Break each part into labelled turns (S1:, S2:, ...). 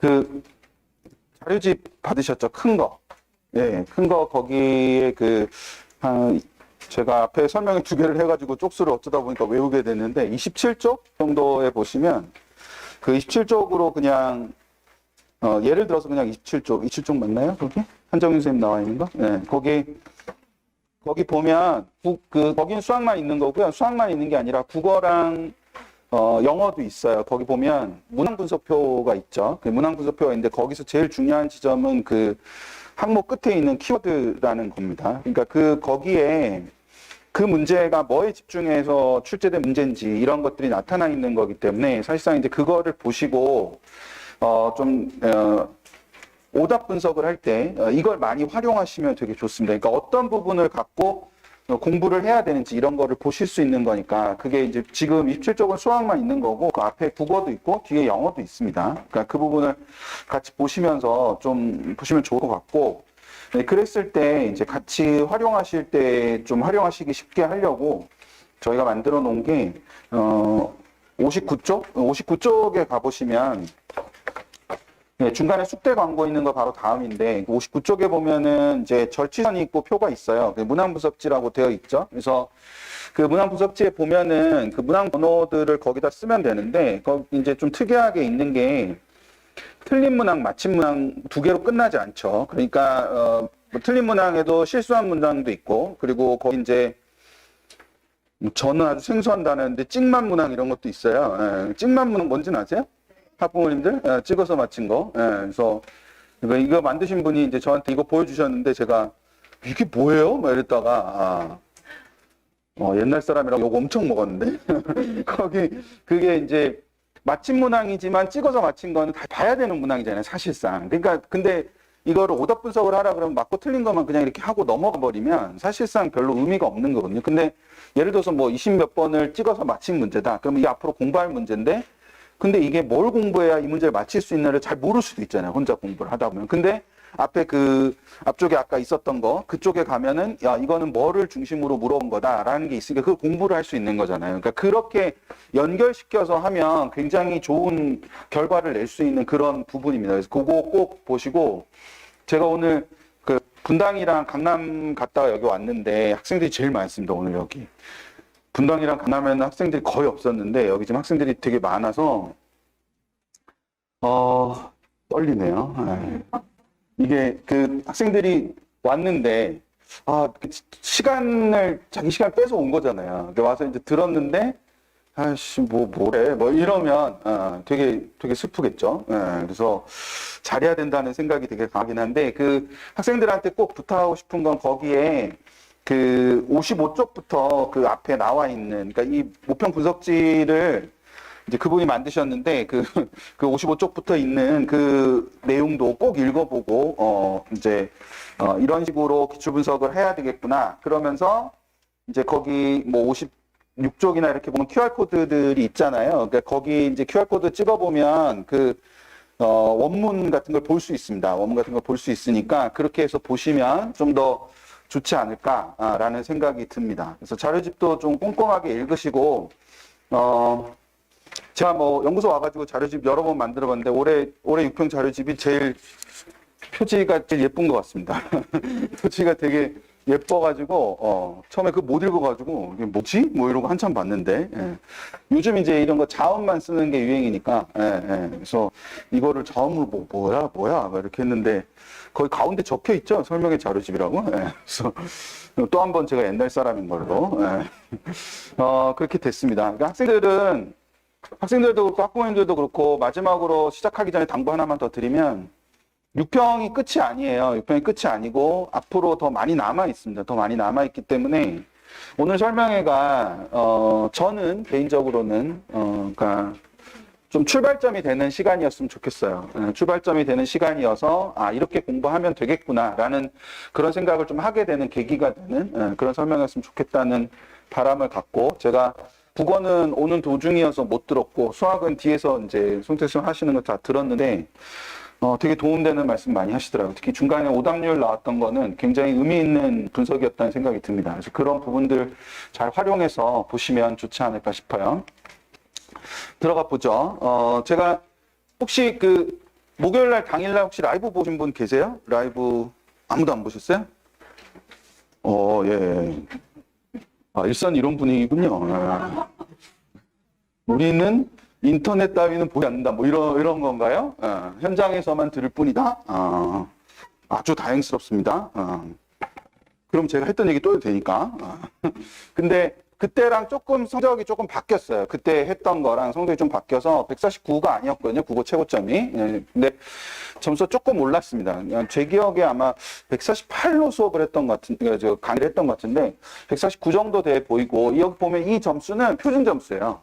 S1: 그 자료집 받으셨죠? 큰 거. 예, 큰 거 거기에 제가 앞에 설명을 두 개를 해가지고 쪽수를 어쩌다 보니까 외우게 됐는데 27쪽 정도에 보시면 그 27쪽으로 그냥 예를 들어서 그냥 27쪽 맞나요? 거기? 한정윤 선생님 나와 있는 거? 네, 거기 보면 거기는 수학만 있는 거고요. 수학만 있는 게 아니라 국어랑 영어도 있어요. 거기 보면 문항 분석표가 있죠. 그 문항 분석표가 있는데 거기서 제일 중요한 지점은 그 항목 끝에 있는 키워드라는 겁니다. 그러니까 거기에 그 문제가 뭐에 집중해서 출제된 문제인지 이런 것들이 나타나 있는 거기 때문에 사실상 이제 그거를 보시고 오답 분석을 할 때 이걸 많이 활용하시면 되게 좋습니다. 그러니까 어떤 부분을 갖고 공부를 해야 되는지 이런 거를 보실 수 있는 거니까 그게 이제 지금 27쪽은 수학만 있는 거고 그 앞에 국어도 있고 뒤에 영어도 있습니다. 그러니까 그 부분을 같이 보시면서 좀 보시면 좋을 것 같고 네, 그랬을 때 이제 같이 활용하실 때 좀 활용하시기 쉽게 하려고 저희가 만들어 놓은 게 59쪽에 가보시면 네, 중간에 숙제 광고 있는 거 바로 다음인데 59쪽에 보면은 이제 절취선이 있고 표가 있어요. 문항 분석지라고 되어 있죠. 그래서 그 문항 분석지에 보면은 그 문항 번호들을 거기다 쓰면 되는데 거기 이제 좀 특이하게 있는 게 틀린 문항, 맞힌 문항 두 개로 끝나지 않죠. 그러니까 뭐 틀린 문항에도 실수한 문항도 있고 그리고 거기 이제 저는 아주 생소한 단어인데 찍만 문항 이런 것도 있어요. 예, 찍만 문항 뭔지는 아세요? 학부모님들 찍어서 맞힌 거. 그래서 이거 만드신 분이 이제 저한테 이거 보여주셨는데 제가 이게 뭐예요? 막 이랬다가 옛날 사람이랑 욕 엄청 먹었는데 그게 이제 맞힌 문항이지만 찍어서 맞힌 거는 다 봐야 되는 문항이잖아요, 사실상. 그러니까 근데 이거를 오답 분석을 하라 그러면 맞고 틀린 것만 그냥 이렇게 하고 넘어가 버리면 사실상 별로 의미가 없는 거거든요. 근데 예를 들어서 뭐 20 몇 번을 찍어서 맞힌 문제다. 그럼 이게 앞으로 공부할 문제인데 근데 이게 뭘 공부해야 이 문제를 맞힐 수 있나를 잘 모를 수도 있잖아요. 혼자 공부를 하다 보면. 근데 앞쪽에 아까 있었던 거, 그쪽에 가면은, 야, 이거는 뭐를 중심으로 물어본 거다라는 게 있으니까 그 공부를 할 수 있는 거잖아요. 그러니까 그렇게 연결시켜서 하면 굉장히 좋은 결과를 낼 수 있는 그런 부분입니다. 그래서 그거 꼭 보시고, 제가 오늘 그 분당이랑 강남 갔다가 여기 왔는데 학생들이 제일 많습니다. 오늘 여기. 분당이랑 강남에는 학생들이 거의 없었는데 여기 지금 학생들이 되게 많아서 떨리네요. 이게 그 학생들이 왔는데 자기 시간 빼서 온 거잖아요. 와서 이제 들었는데 아이씨 뭐래 이러면 되게 슬프겠죠. 그래서 잘해야 된다는 생각이 되게 강하긴 한데 그 학생들한테 꼭 부탁하고 싶은 건 거기에 그 55쪽부터 그 앞에 나와 있는, 그러니까 이 모평 분석지를 이제 그분이 만드셨는데 그 55쪽부터 있는 그 내용도 꼭 읽어보고 이런 식으로 기출 분석을 해야 되겠구나. 그러면서 이제 거기 뭐 56쪽이나 이렇게 보면 QR 코드들이 있잖아요. 그러니까 거기 이제 QR 코드 찍어보면 원문 같은 걸 볼 수 있습니다. 원문 같은 걸 볼 수 있으니까 그렇게 해서 보시면 좀 더 좋지 않을까라는 생각이 듭니다. 그래서 자료집도 좀 꼼꼼하게 읽으시고, 제가 뭐 연구소 와가지고 자료집 여러 번 만들어봤는데 올해 6평 자료집이 표지가 제일 예쁜 것 같습니다. 표지가 되게 예뻐가지고 처음에 그거 못 읽어가지고 이게 뭐지? 뭐 이러고 한참 봤는데 요즘 이제 이런 거 자음만 쓰는 게 유행이니까 그래서 이거를 자음으로 뭐야 막 이렇게 했는데 거기 가운데 적혀 있죠, 설명의 자료집이라고. 그래서 또 한 번 제가 옛날 사람인 걸로 그렇게 됐습니다. 그러니까 학생들도 그렇고 학부모님들도 그렇고 마지막으로 시작하기 전에 당부 하나만 더 드리면 6평이 끝이 아니에요. 6평이 끝이 아니고 앞으로 더 많이 남아 있습니다. 더 많이 남아 있기 때문에 오늘 설명회가 저는 개인적으로는 그러니까 좀 출발점이 되는 시간이었으면 좋겠어요. 출발점이 되는 시간이어서 이렇게 공부하면 되겠구나라는 그런 생각을 좀 하게 되는 계기가 되는 그런 설명이었으면 좋겠다는 바람을 갖고 제가 국어는 오는 도중이어서 못 들었고 수학은 뒤에서 이제 송태 씨 하시는 거 다 들었는데 되게 도움되는 말씀 많이 하시더라고요. 특히 중간에 오답률 나왔던 거는 굉장히 의미 있는 분석이었다는 생각이 듭니다. 그래서 그런 부분들 잘 활용해서 보시면 좋지 않을까 싶어요. 들어가 보죠. 제가 혹시 목요일 날 당일날 혹시 라이브 보신 분 계세요? 라이브 아무도 안 보셨어요? 예. 아, 일산 이런 분위기군요. 아. 우리는 인터넷 따위는 보지 않는다. 뭐 이런 건가요? 현장에서만 들을 뿐이다. 아주 다행스럽습니다. 그럼 제가 했던 얘기 또 해도 되니까. 근데 그때랑 조금 성적이 조금 바뀌었어요. 그때 했던 거랑 성적이 좀 바뀌어서 149가 아니었거든요. 국어 최고점이. 예, 근데 점수가 조금 올랐습니다. 제 기억에 아마 148로 수업을 했던 것 같은, 그러니까 강의를 했던 것 같은데 149 정도 돼 보이고, 여기 보면 이 점수는 표준 점수예요.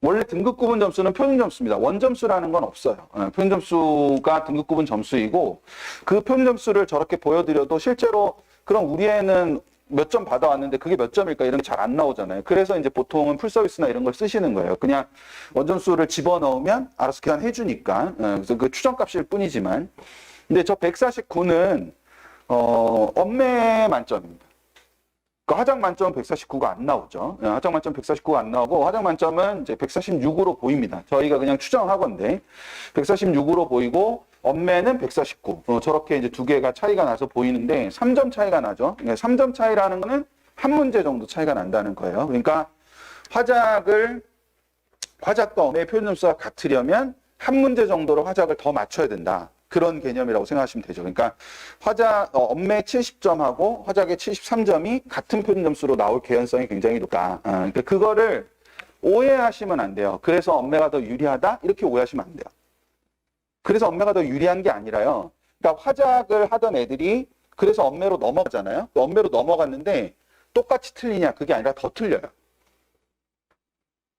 S1: 원래 등급 구분 점수는 표준 점수입니다. 원점수라는 건 없어요. 표준 점수가 등급 구분 점수이고, 그 표준 점수를 저렇게 보여드려도 실제로 그럼 우리 애는 몇 점 받아왔는데 그게 몇 점일까 이런 게 잘 안 나오잖아요. 그래서 이제 보통은 풀서비스나 이런 걸 쓰시는 거예요. 그냥 원점수를 집어넣으면 알아서 계산해 주니까. 그래서 그 추정값일 뿐이지만. 근데 저 149는 엄매 만점입니다. 그 화작 만점 149가 안 나오죠. 화작 만점 149가 안 나오고, 화작 만점은 이제 146으로 보입니다. 저희가 그냥 추정하건데 146으로 보이고, 엄매는 149. 저렇게 이제 두 개가 차이가 나서 보이는데 3점 차이가 나죠. 3점 차이라는 거는 한 문제 정도 차이가 난다는 거예요. 그러니까 화작과 엄매의 표준 점수가 같으려면 한 문제 정도로 화작을 더 맞춰야 된다. 그런 개념이라고 생각하시면 되죠. 그러니까 엄매 70점하고 화작의 73점이 같은 표준 점수로 나올 개연성이 굉장히 높다. 그러니까 그거를 오해하시면 안 돼요. 그래서 엄매가 더 유리하다? 이렇게 오해하시면 안 돼요. 그래서 엄매가 더 유리한 게 아니라요. 그러니까 화작을 하던 애들이 그래서 엄매로 넘어가잖아요. 엄매로 넘어갔는데 똑같이 틀리냐? 그게 아니라 더 틀려요.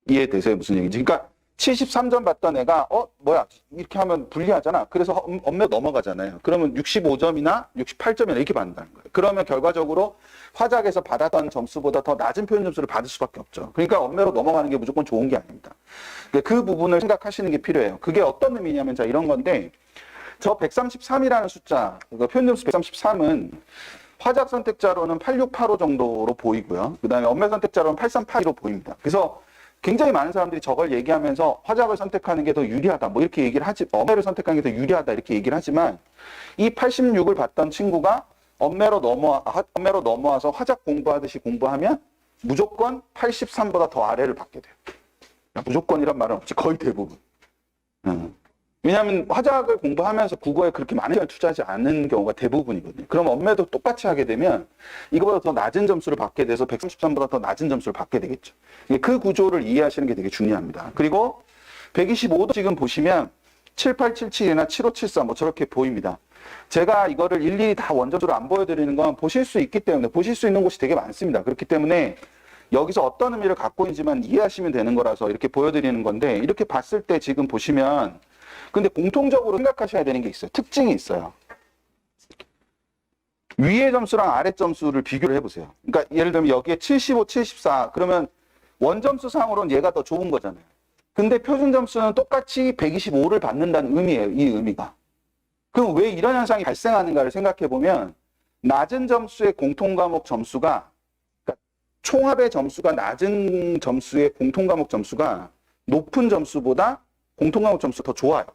S1: 이해되세요? 무슨 얘기인지. 그러니까 73점 받던 애가 뭐야 이렇게 하면 불리하잖아. 그래서 엄매 넘어가잖아요. 그러면 65점이나 68점이나 이렇게 받는다는 거예요. 그러면 결과적으로 화작에서 받았던 점수보다 더 낮은 표준 점수를 받을 수밖에 없죠. 그러니까 엄매로 넘어가는 게 무조건 좋은 게 아닙니다. 그 부분을 생각하시는 게 필요해요. 그게 어떤 의미냐면 자 이런 건데, 저 133이라는 숫자, 표준 점수 133은 화작 선택자로는 8685 정도로 보이고요. 그 다음에 엄매 선택자로는 8382로 보입니다. 그래서 굉장히 많은 사람들이 저걸 얘기하면서 화작을 선택하는 게 더 유리하다, 뭐 이렇게 얘기를 하지, 엄매를 선택하는 게 더 유리하다 이렇게 얘기를 하지만, 이 86을 받던 친구가 엄매로 넘어와서 화작 공부하듯이 공부하면 무조건 83보다 더 아래를 받게 돼요. 무조건이란 말은 없지, 거의 대부분. 왜냐하면 화작을 공부하면서 국어에 그렇게 많은 시간을 투자하지 않는 경우가 대부분이거든요. 그럼 엄매도 똑같이 하게 되면 이거보다 더 낮은 점수를 받게 돼서 133보다 더 낮은 점수를 받게 되겠죠. 그 구조를 이해하시는 게 되게 중요합니다. 그리고 125도 지금 보시면 7877이나 7574 뭐 저렇게 보입니다. 제가 이거를 일일이 다 원점수로 안 보여드리는 건 보실 수 있기 때문에, 보실 수 있는 곳이 되게 많습니다. 그렇기 때문에 여기서 어떤 의미를 갖고 있는지만 이해하시면 되는 거라서 이렇게 보여드리는 건데, 이렇게 봤을 때 지금 보시면 근데 공통적으로 생각하셔야 되는 게 있어요. 특징이 있어요. 위의 점수랑 아래 점수를 비교를 해보세요. 그러니까 예를 들면 여기에 75, 74 그러면 원점수상으로는 얘가 더 좋은 거잖아요. 근데 표준 점수는 똑같이 125를 받는다는 의미예요. 이 의미가. 그럼 왜 이런 현상이 발생하는가를 생각해 보면, 낮은 점수의 공통과목 점수가, 그러니까 총합의 점수가 낮은 점수의 공통과목 점수가 높은 점수보다 공통과목 점수가 더 좋아요.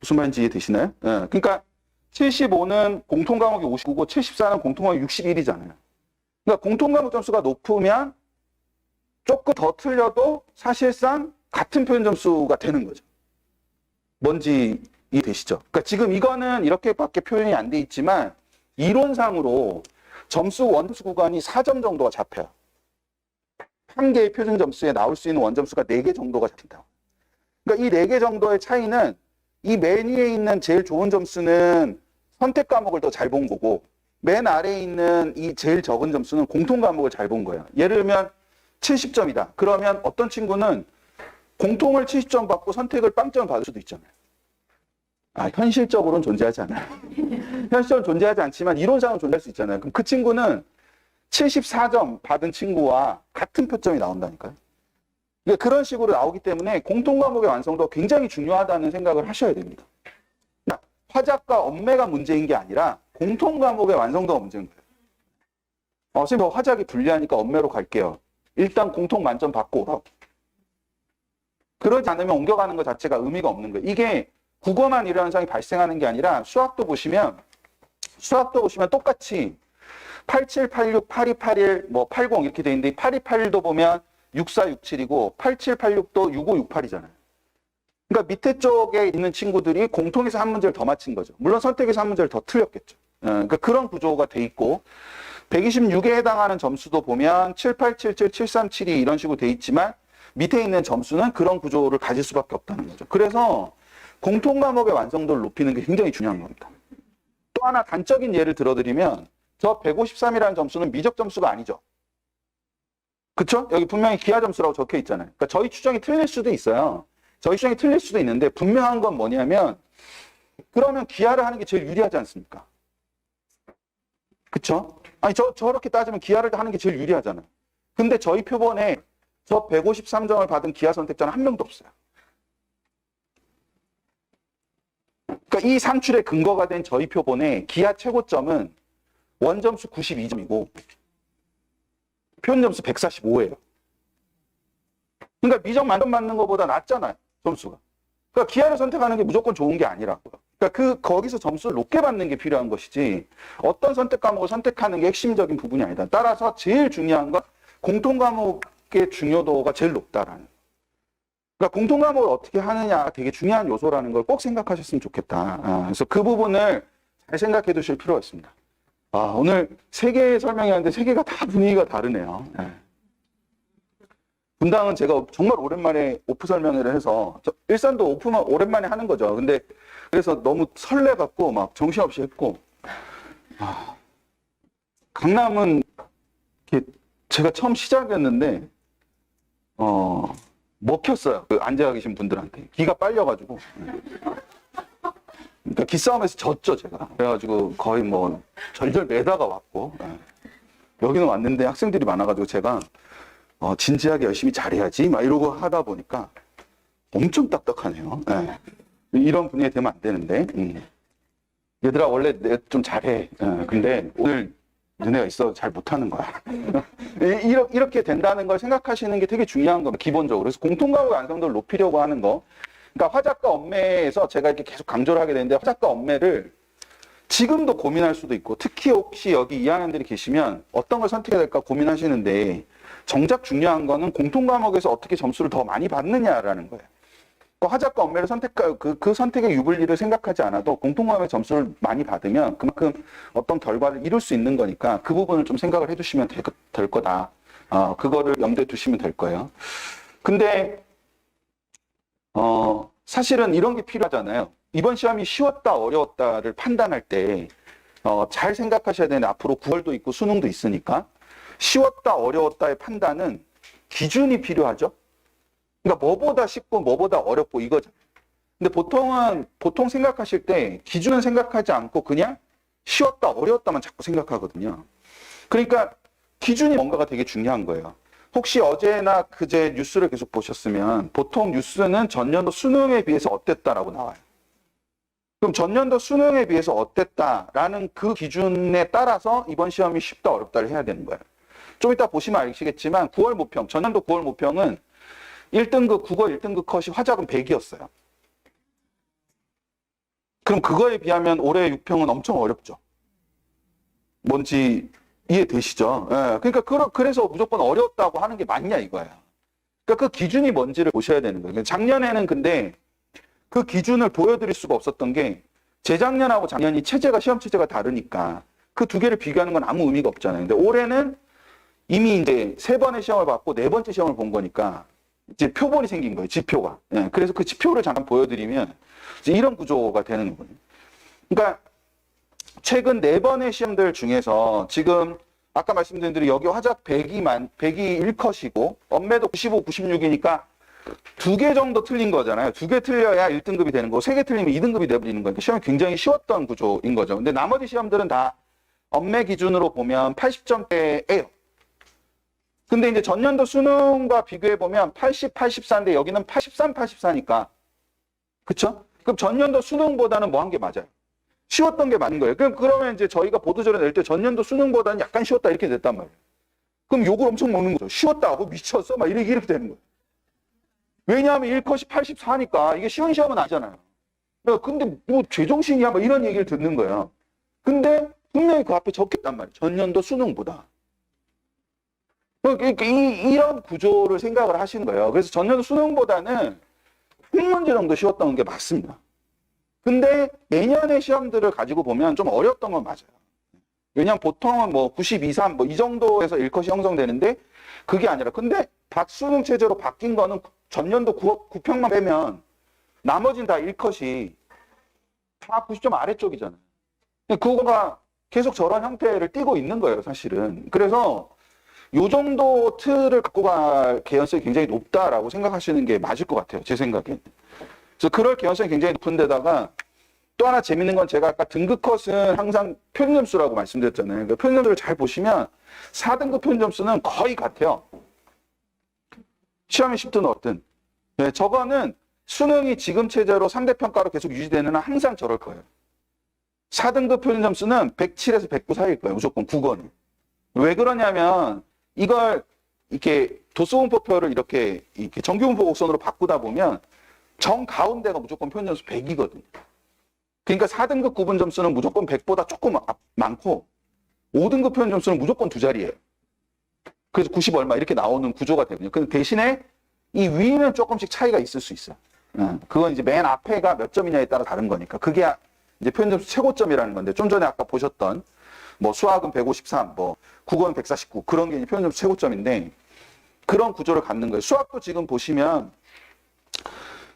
S1: 무슨 말인지 이해되시나요? 예, 그러니까 75는 공통과목이 59고 74는 공통과목이 61이잖아요. 그러니까 공통과목 점수가 높으면 조금 더 틀려도 사실상 같은 표준 점수가 되는 거죠. 뭔지 이해되시죠? 그러니까 지금 이거는 이렇게밖에 표현이 안 돼 있지만 이론상으로 원점수 구간이 4점 정도가 잡혀요. 한 개의 표준 점수에 나올 수 있는 원점수가 4개 정도가 잡힌다고. 그러니까 이 4개 정도의 차이는 이 맨 위에 있는 제일 좋은 점수는 선택 과목을 더 잘 본 거고, 맨 아래에 있는 이 제일 적은 점수는 공통 과목을 잘 본 거예요. 예를 들면 70점이다. 그러면 어떤 친구는 공통을 70점 받고 선택을 빵점을 받을 수도 있잖아요. 현실적으로는 존재하지 않아요. 현실적으로는 존재하지 않지만 이론상은 존재할 수 있잖아요. 그럼 그 친구는 74점 받은 친구와 같은 표점이 나온다니까요. 그러니까 그런 식으로 나오기 때문에 공통 과목의 완성도가 굉장히 중요하다는 생각을 하셔야 됩니다. 그러니까 화작과 엄매가 문제인 게 아니라 공통 과목의 완성도가 문제인 거예요. 선생님, 화작이 불리하니까 엄매로 갈게요. 일단 공통 만점 받고 오라고. 그러지 않으면 옮겨가는 것 자체가 의미가 없는 거예요. 이게 국어만 이런 현상이 발생하는 게 아니라 수학도 보시면 똑같이 87, 86, 82, 81, 뭐 80 이렇게 돼 있는데 8281도 보면 6467이고 8786도 6568이잖아요. 그러니까 밑에 쪽에 있는 친구들이 공통에서 한 문제를 더 맞힌 거죠. 물론 선택에서 한 문제를 더 틀렸겠죠. 그러니까 그런 구조가 돼 있고 126에 해당하는 점수도 보면 7877, 7372 이런 식으로 돼 있지만 밑에 있는 점수는 그런 구조를 가질 수밖에 없다는 거죠. 그래서 공통 과목의 완성도를 높이는 게 굉장히 중요한 겁니다. 또 하나 단적인 예를 들어드리면 저 153이라는 점수는 미적 점수가 아니죠. 그쵸? 여기 분명히 기하 점수라고 적혀 있잖아요. 그러니까 저희 추정이 틀릴 수도 있어요. 저희 추정이 틀릴 수도 있는데 분명한 건 뭐냐면 그러면 기하를 하는 게 제일 유리하지 않습니까? 그쵸? 아니 저렇게 따지면 기하를 하는 게 제일 유리하잖아요. 근데 저희 표본에 저 153점을 받은 기하 선택자는 한 명도 없어요. 그러니까 이 산출의 근거가 된 저희 표본의 기하 최고점은 원점수 92점이고 표현 점수 145예요. 그러니까 미적 만점 맞는 것보다 낫잖아요, 점수가. 그러니까 기하를 선택하는 게 무조건 좋은 게 아니라고요. 그러니까 거기서 점수를 높게 받는 게 필요한 것이지 어떤 선택 과목을 선택하는 게 핵심적인 부분이 아니다. 따라서 제일 중요한 건 공통 과목의 중요도가 제일 높다라는. 그러니까 공통 과목을 어떻게 하느냐가 되게 중요한 요소라는 걸 꼭 생각하셨으면 좋겠다. 그래서 그 부분을 잘 생각해 두실 필요가 있습니다. 오늘 세 개 설명했는데 세 개가 다 분위기가 다르네요. 분당은 제가 정말 오랜만에 오프 설명회를 해서 일산도 오프만 오랜만에 하는 거죠. 근데 그래서 너무 설레갖고 막 정신없이 했고 강남은 제가 처음 시작이었는데 먹혔어요. 그 앉아 계신 분들한테 기가 빨려가지고. 그러니까 기싸움에서 졌죠, 제가. 그래가지고 거의 뭐 절절 매다가 왔고 여기는 왔는데 학생들이 많아가지고 제가 진지하게 열심히 잘해야지 막 이러고 하다 보니까 엄청 딱딱하네요. 이런 분위기 되면 안 되는데 얘들아 원래 내 좀 잘해. 근데 오늘 너네가 있어 잘 못하는 거야. 이렇게 된다는 걸 생각하시는 게 되게 중요한 겁니다. 기본적으로. 그래서 공통과목 완성도를 높이려고 하는 거. 그러니까 화작과 엄매에서 제가 이렇게 계속 강조를 하게 되는데 화작과 엄매를 지금도 고민할 수도 있고 특히 혹시 여기 2학년들이 계시면 어떤 걸 선택해야 될까 고민하시는데 정작 중요한 거는 공통 과목에서 어떻게 점수를 더 많이 받느냐라는 거예요. 화작과 엄매를 그 선택의 유불리를 생각하지 않아도 공통 과목의 점수를 많이 받으면 그만큼 어떤 결과를 이룰 수 있는 거니까 그 부분을 좀 생각을 해두시면 될 거다. 그거를 염두에 두시면 될 거예요. 근데 사실은 이런 게 필요하잖아요. 이번 시험이 쉬웠다 어려웠다를 판단할 때 잘 생각하셔야 되는데 앞으로 9월도 있고 수능도 있으니까 쉬웠다 어려웠다의 판단은 기준이 필요하죠. 그러니까 뭐보다 쉽고 뭐보다 어렵고 이거죠. 근데 보통 생각하실 때 기준은 생각하지 않고 그냥 쉬웠다 어려웠다만 자꾸 생각하거든요. 그러니까 기준이 뭔가가 되게 중요한 거예요. 혹시 어제나 그제 뉴스를 계속 보셨으면 보통 뉴스는 전년도 수능에 비해서 어땠다라고 나와요. 그럼 전년도 수능에 비해서 어땠다라는 그 기준에 따라서 이번 시험이 쉽다 어렵다를 해야 되는 거예요. 좀 이따 보시면 아시겠지만 9월 모평, 전년도 9월 모평은 1등급 국어 1등급 컷이 화작은 100이었어요. 그럼 그거에 비하면 올해 6평은 엄청 어렵죠. 뭔지 이해되시죠? 그러니까 그래서 무조건 어려웠다고 하는 게 맞냐 이거야. 그러니까 그 기준이 뭔지를 보셔야 되는 거예요. 작년에는 근데 그 기준을 보여드릴 수가 없었던 게 재작년하고 작년이 시험 체제가 다르니까 그 두 개를 비교하는 건 아무 의미가 없잖아요. 근데 올해는 이미 이제 3번의 시험을 받고 4번째 시험을 본 거니까 이제 표본이 생긴 거예요. 지표가. 그래서 그 지표를 잠깐 보여드리면 이제 이런 구조가 되는 거예요. 그러니까 최근 4번의 시험들 중에서 지금 아까 말씀드린 대로 여기 화작 100이 1컷이고 엄매도 95, 96이니까 2개 정도 틀린 거잖아요. 2개 틀려야 1등급이 되는 거고 3개 틀리면 2등급이 돼버리는 거니까 시험이 굉장히 쉬웠던 구조인 거죠. 근데 나머지 시험들은 다 엄매 기준으로 보면 80점대예요. 근데 이제 전년도 수능과 비교해보면 80, 84인데 여기는 83, 84니까. 그쵸? 그럼 전년도 수능보다는 뭐 한 게 맞아요? 쉬웠던 게 맞는 거예요. 그러면 이제 저희가 보도자료 낼 때 전년도 수능보다는 약간 쉬웠다 이렇게 됐단 말이에요. 그럼 욕을 엄청 먹는 거죠. 쉬웠다고 미쳤어? 막 이렇게 되는 거예요. 왜냐하면 1컷이 84니까 이게 쉬운 시험은 아니잖아요. 야, 근데 뭐 제정신이야? 뭐 이런 얘기를 듣는 거예요. 근데 분명히 그 앞에 적혔단 말이에요. 전년도 수능보다. 그러니까 이런 구조를 생각을 하시는 거예요. 그래서 전년도 수능보다는 한 문제 정도 쉬웠던 게 맞습니다. 근데 내년의 시험들을 가지고 보면 좀 어려웠던 건 맞아요. 왜냐면 보통은 뭐 92, 3, 뭐 이 정도에서 1컷이 형성되는데 그게 아니라. 근데 박수능 체제로 바뀐 거는 전년도 9평만 빼면 나머지는 다 1컷이 다 90점 아래쪽이잖아요. 그거가 계속 저런 형태를 띠고 있는 거예요, 사실은. 그래서 요 정도 틀을 갖고 갈 개연성이 굉장히 높다라고 생각하시는 게 맞을 것 같아요, 제 생각엔. 그래서 그럴 개연성이 굉장히 높은 데다가 또 하나 재밌는 건 제가 아까 등급컷은 항상 표준점수라고 말씀드렸잖아요. 그 표준점수를 잘 보시면 4등급 표준점수는 거의 같아요. 시험이 쉽든 어든. 네, 저거는 수능이 지금 체제로 3대 평가로 계속 유지되는 한 항상 저럴 거예요. 4등급 표준점수는 107에서 109 사이일 거예요. 무조건 국어는. 왜 그러냐면 이걸 이렇게 도수분포표를 이렇게 정규분포 곡선으로 바꾸다 보면 정 가운데가 무조건 표준점수 100이거든요. 그러니까 4등급 구분 점수는 무조건 100보다 조금 많고 5등급 표준 점수는 무조건 두 자리예요. 그래서 90 얼마 이렇게 나오는 구조가 되거든요. 근데 대신에 이 위는 조금씩 차이가 있을 수 있어요. 그건 이제 맨 앞에가 몇 점이냐에 따라 다른 거니까. 그게 이제 표준 점수 최고점이라는 건데 좀 전에 아까 보셨던 뭐 수학은 153, 뭐 국어는 149 그런 게 이제 표준 점수 최고점인데 그런 구조를 갖는 거예요. 수학도 지금 보시면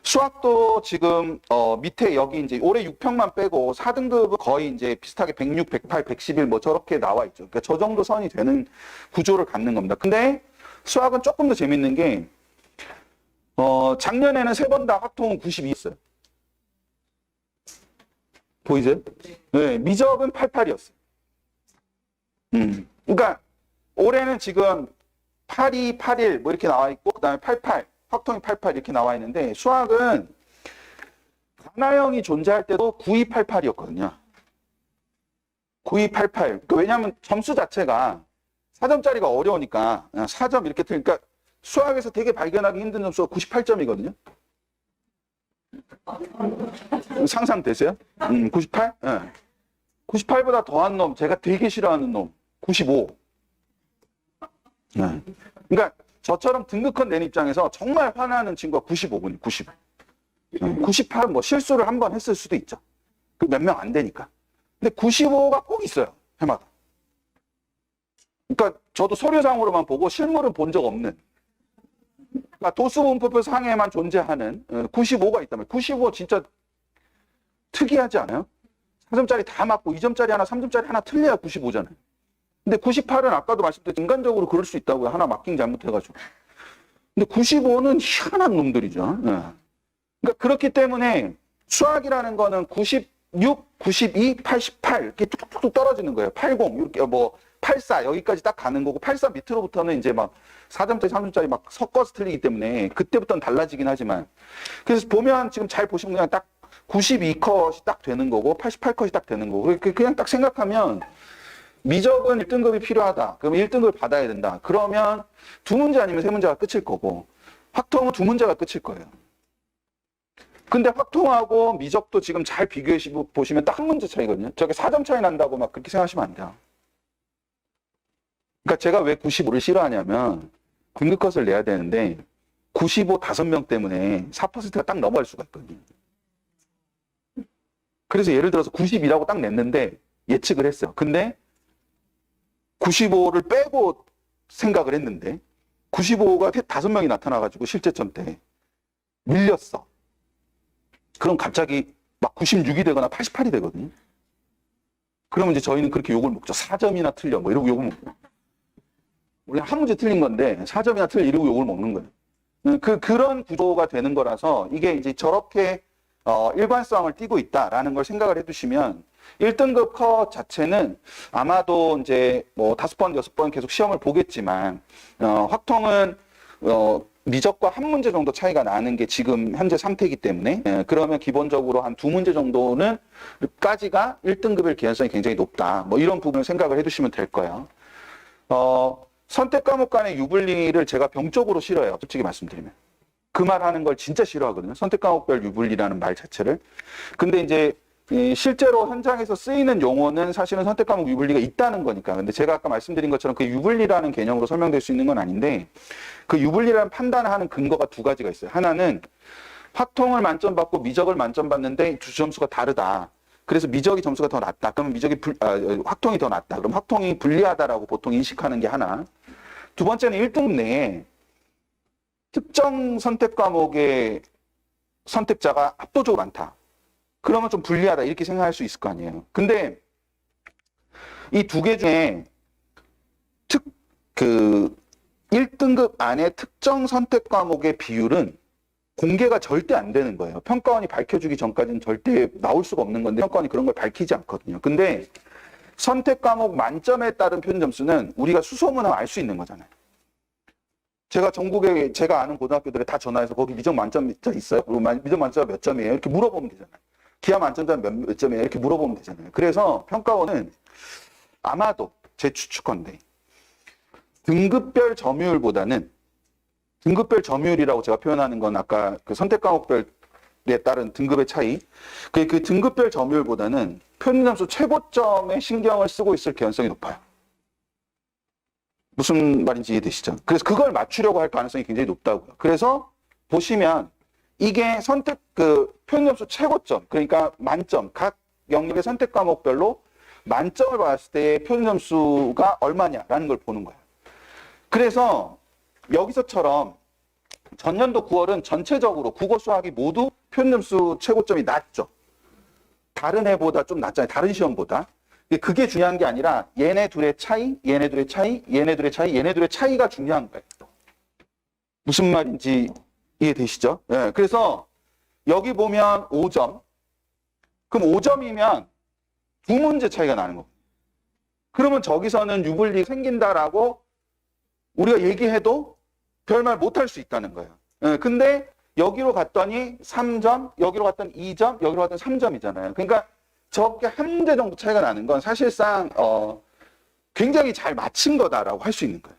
S1: 수학도 지금 밑에 여기 이제 올해 6평만 빼고 4등급은 거의 이제 비슷하게 106, 108, 111 뭐 저렇게 나와 있죠. 그러니까 저 정도 선이 되는 구조를 갖는 겁니다. 근데 수학은 조금 더 재밌는 게 작년에는 3번 다 확통은 92였어요. 보이세요? 네, 미적은 88이었어요. 그러니까 올해는 지금 82, 81 뭐 이렇게 나와 있고 그다음에 88 확통이 88 이렇게 나와 있는데 수학은 가나형이 존재할 때도 9288이었거든요. 9288. 그러니까 왜냐하면 점수 자체가 4점짜리가 어려우니까 4점 이렇게 틀니까 수학에서 되게 발견하기 힘든 점수가 98점이거든요. 상상되세요? 98? 네. 98보다 더한 놈, 제가 되게 싫어하는 놈, 95. 네. 그러니까 저처럼 등급컷 낸 입장에서 정말 화나는 친구가 95분이에요. 95. 98은 뭐 실수를 한 번 했을 수도 있죠. 몇 명 안 되니까. 근데 95가 꼭 있어요. 해마다. 그러니까 저도 서류상으로만 보고 실물은 본 적 없는. 그러니까 도수분포표 상에만 존재하는 95가 있단 말이에요. 95 진짜 특이하지 않아요? 4점짜리 다 맞고 2점짜리 하나, 3점짜리 하나 틀려야 95잖아요. 근데 98은 아까도 말씀드렸듯이 인간적으로 그럴 수 있다고요. 하나 마킹 잘못해가지고. 근데 95는 희한한 놈들이죠. 네. 그러니까 그렇기 때문에 수학이라는 거는 96, 92, 88 이렇게 뚝뚝뚝 떨어지는 거예요. 80 이렇게 뭐 84 여기까지 딱 가는 거고 84 밑으로부터는 이제 막 4점짜리, 3점짜리 막 섞어서 틀리기 때문에 그때부터는 달라지긴 하지만 그래서 보면 지금 잘 보시면 그냥 딱 92컷이 딱 되는 거고 88컷이 딱 되는 거고 그냥 딱 생각하면 미적은 1등급이 필요하다. 그럼 1등급을 받아야 된다. 그러면 2문제 아니면 3문제가 끝일 거고 확통은 2문제가 끝일 거예요. 근데 확통하고 미적도 지금 잘 비교해 보시면 딱 한 문제 차이거든요. 저게 4점 차이 난다고 막 그렇게 생각하시면 안 돼요. 그러니까 제가 왜 95를 싫어하냐면 등급컷을 내야 되는데 95 5명 때문에 4%가 딱 넘어갈 수가 있거든요. 그래서 예를 들어서 92라고 딱 냈는데 예측을 했어요. 근데 95를 빼고 생각을 했는데 95가 5명이 나타나가지고 실제점 때 밀렸어. 그럼 갑자기 막 96이 되거나 88이 되거든요. 그러면 이제 저희는 그렇게 욕을 먹죠. 4점이나 틀려 뭐 이러고 욕을 먹고. 원래 한 문제 틀린 건데 4점이나 틀려 이러고 욕을 먹는 거예요. 그런 구조가 되는 거라서 이게 이제 저렇게 일관성을 띠고 있다라는 걸 생각을 해두시면 1등급 컷 자체는 아마도 이제 뭐 5번, 6번 계속 시험을 보겠지만, 확통은, 미적과 한 문제 정도 차이가 나는 게 지금 현재 상태이기 때문에, 그러면 기본적으로 한 2문제 정도는, 까지가 1등급일 개연성이 굉장히 높다. 뭐 이런 부분을 생각을 해두시면 될 거예요. 선택 과목 간의 유불리를 제가 병적으로 싫어해요. 솔직히 말씀드리면. 그 말 하는 걸 진짜 싫어하거든요. 선택 과목별 유불리라는 말 자체를. 근데 이제 실제로 현장에서 쓰이는 용어는 사실은 선택 과목 유불리가 있다는 거니까. 근데 제가 아까 말씀드린 것처럼 그 유불리라는 개념으로 설명될 수 있는 건 아닌데, 그 유불리라는 판단하는 근거가 두 가지가 있어요. 하나는 확통을 만점 받고 미적을 만점 받는데 두 점수가 다르다. 그래서 미적이 점수가 더 낮다. 그러면 확통이 더 낮다. 그럼 확통이 불리하다라고 보통 인식하는 게 하나. 두 번째는 1등급 내에 특정 선택 과목의 선택자가 압도적으로 많다. 그러면 좀 불리하다. 이렇게 생각할 수 있을 거 아니에요. 근데 이 두 개 중에 1등급 안에 특정 선택 과목의 비율은 공개가 절대 안 되는 거예요. 평가원이 밝혀주기 전까지는 절대 나올 수가 없는 건데 평가원이 그런 걸 밝히지 않거든요. 근데 선택 과목 만점에 따른 표준 점수는 우리가 수소문하면 알 수 있는 거잖아요. 제가 전국에 제가 아는 고등학교들에 다 전화해서 거기 미적 만점자 있어요? 그리고 미적 만점자 몇 점이에요? 이렇게 물어보면 되잖아요. 기하 만점자 몇 점이에요? 이렇게 물어보면 되잖아요. 그래서 평가원은 아마도 제 추측컨대 등급별 점유율보다는 등급별 점유율이라고 제가 표현하는 건 아까 그 선택 과목별에 따른 등급의 차이. 그 등급별 점유율보다는 표준점수 최고점에 신경을 쓰고 있을 개연성이 높아요. 무슨 말인지 이해되시죠? 그래서 그걸 맞추려고 할 가능성이 굉장히 높다고요. 그래서 보시면 이게 표준점수 최고점, 그러니까 만점, 각 영역의 선택 과목별로 만점을 받았을 때의 표준점수가 얼마냐라는 걸 보는 거예요. 그래서 여기서처럼 전년도 9월은 전체적으로 국어 수학이 모두 표준점수 최고점이 낮죠. 다른 해보다 좀 낮잖아요. 다른 시험보다. 그게 중요한 게 아니라 얘네 둘의 차이, 얘네 둘의 차이, 얘네 둘의 차이, 얘네 둘의 차이가 중요한 거예요. 무슨 말인지 이해되시죠? 네, 그래서 여기 보면 5점. 그럼 5점이면 두 문제 차이가 나는 거고. 그러면 저기서는 유불리 생긴다라고 우리가 얘기해도 별말 못할 수 있다는 거예요. 네, 근데 여기로 갔더니 3점, 여기로 갔더니 2점, 여기로 갔더니 3점이잖아요. 그러니까 저렇게 한 문제 정도 차이가 나는 건 사실상 굉장히 잘 맞힌 거다라고 할 수 있는 거예요.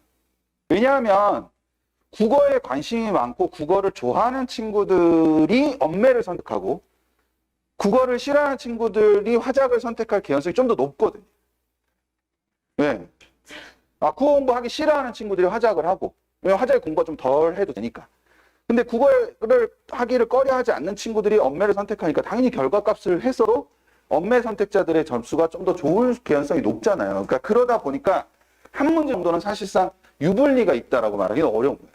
S1: 왜냐하면 국어에 관심이 많고 국어를 좋아하는 친구들이 엄매를 선택하고 국어를 싫어하는 친구들이 화작을 선택할 개연성이 좀 더 높거든요. 네. 국어 공부하기 싫어하는 친구들이 화작을 하고, 왜냐면 화작의 공부가 좀 덜 해도 되니까. 근데 국어를 하기를 꺼려하지 않는 친구들이 엄매를 선택하니까 당연히 결과값을 해서도 엄매 선택자들의 점수가 좀 더 좋을 개연성이 높잖아요. 그러니까 그러다 보니까 한 문제 정도는 사실상 유불리가 있다라고 말하기는 어려운 거예요.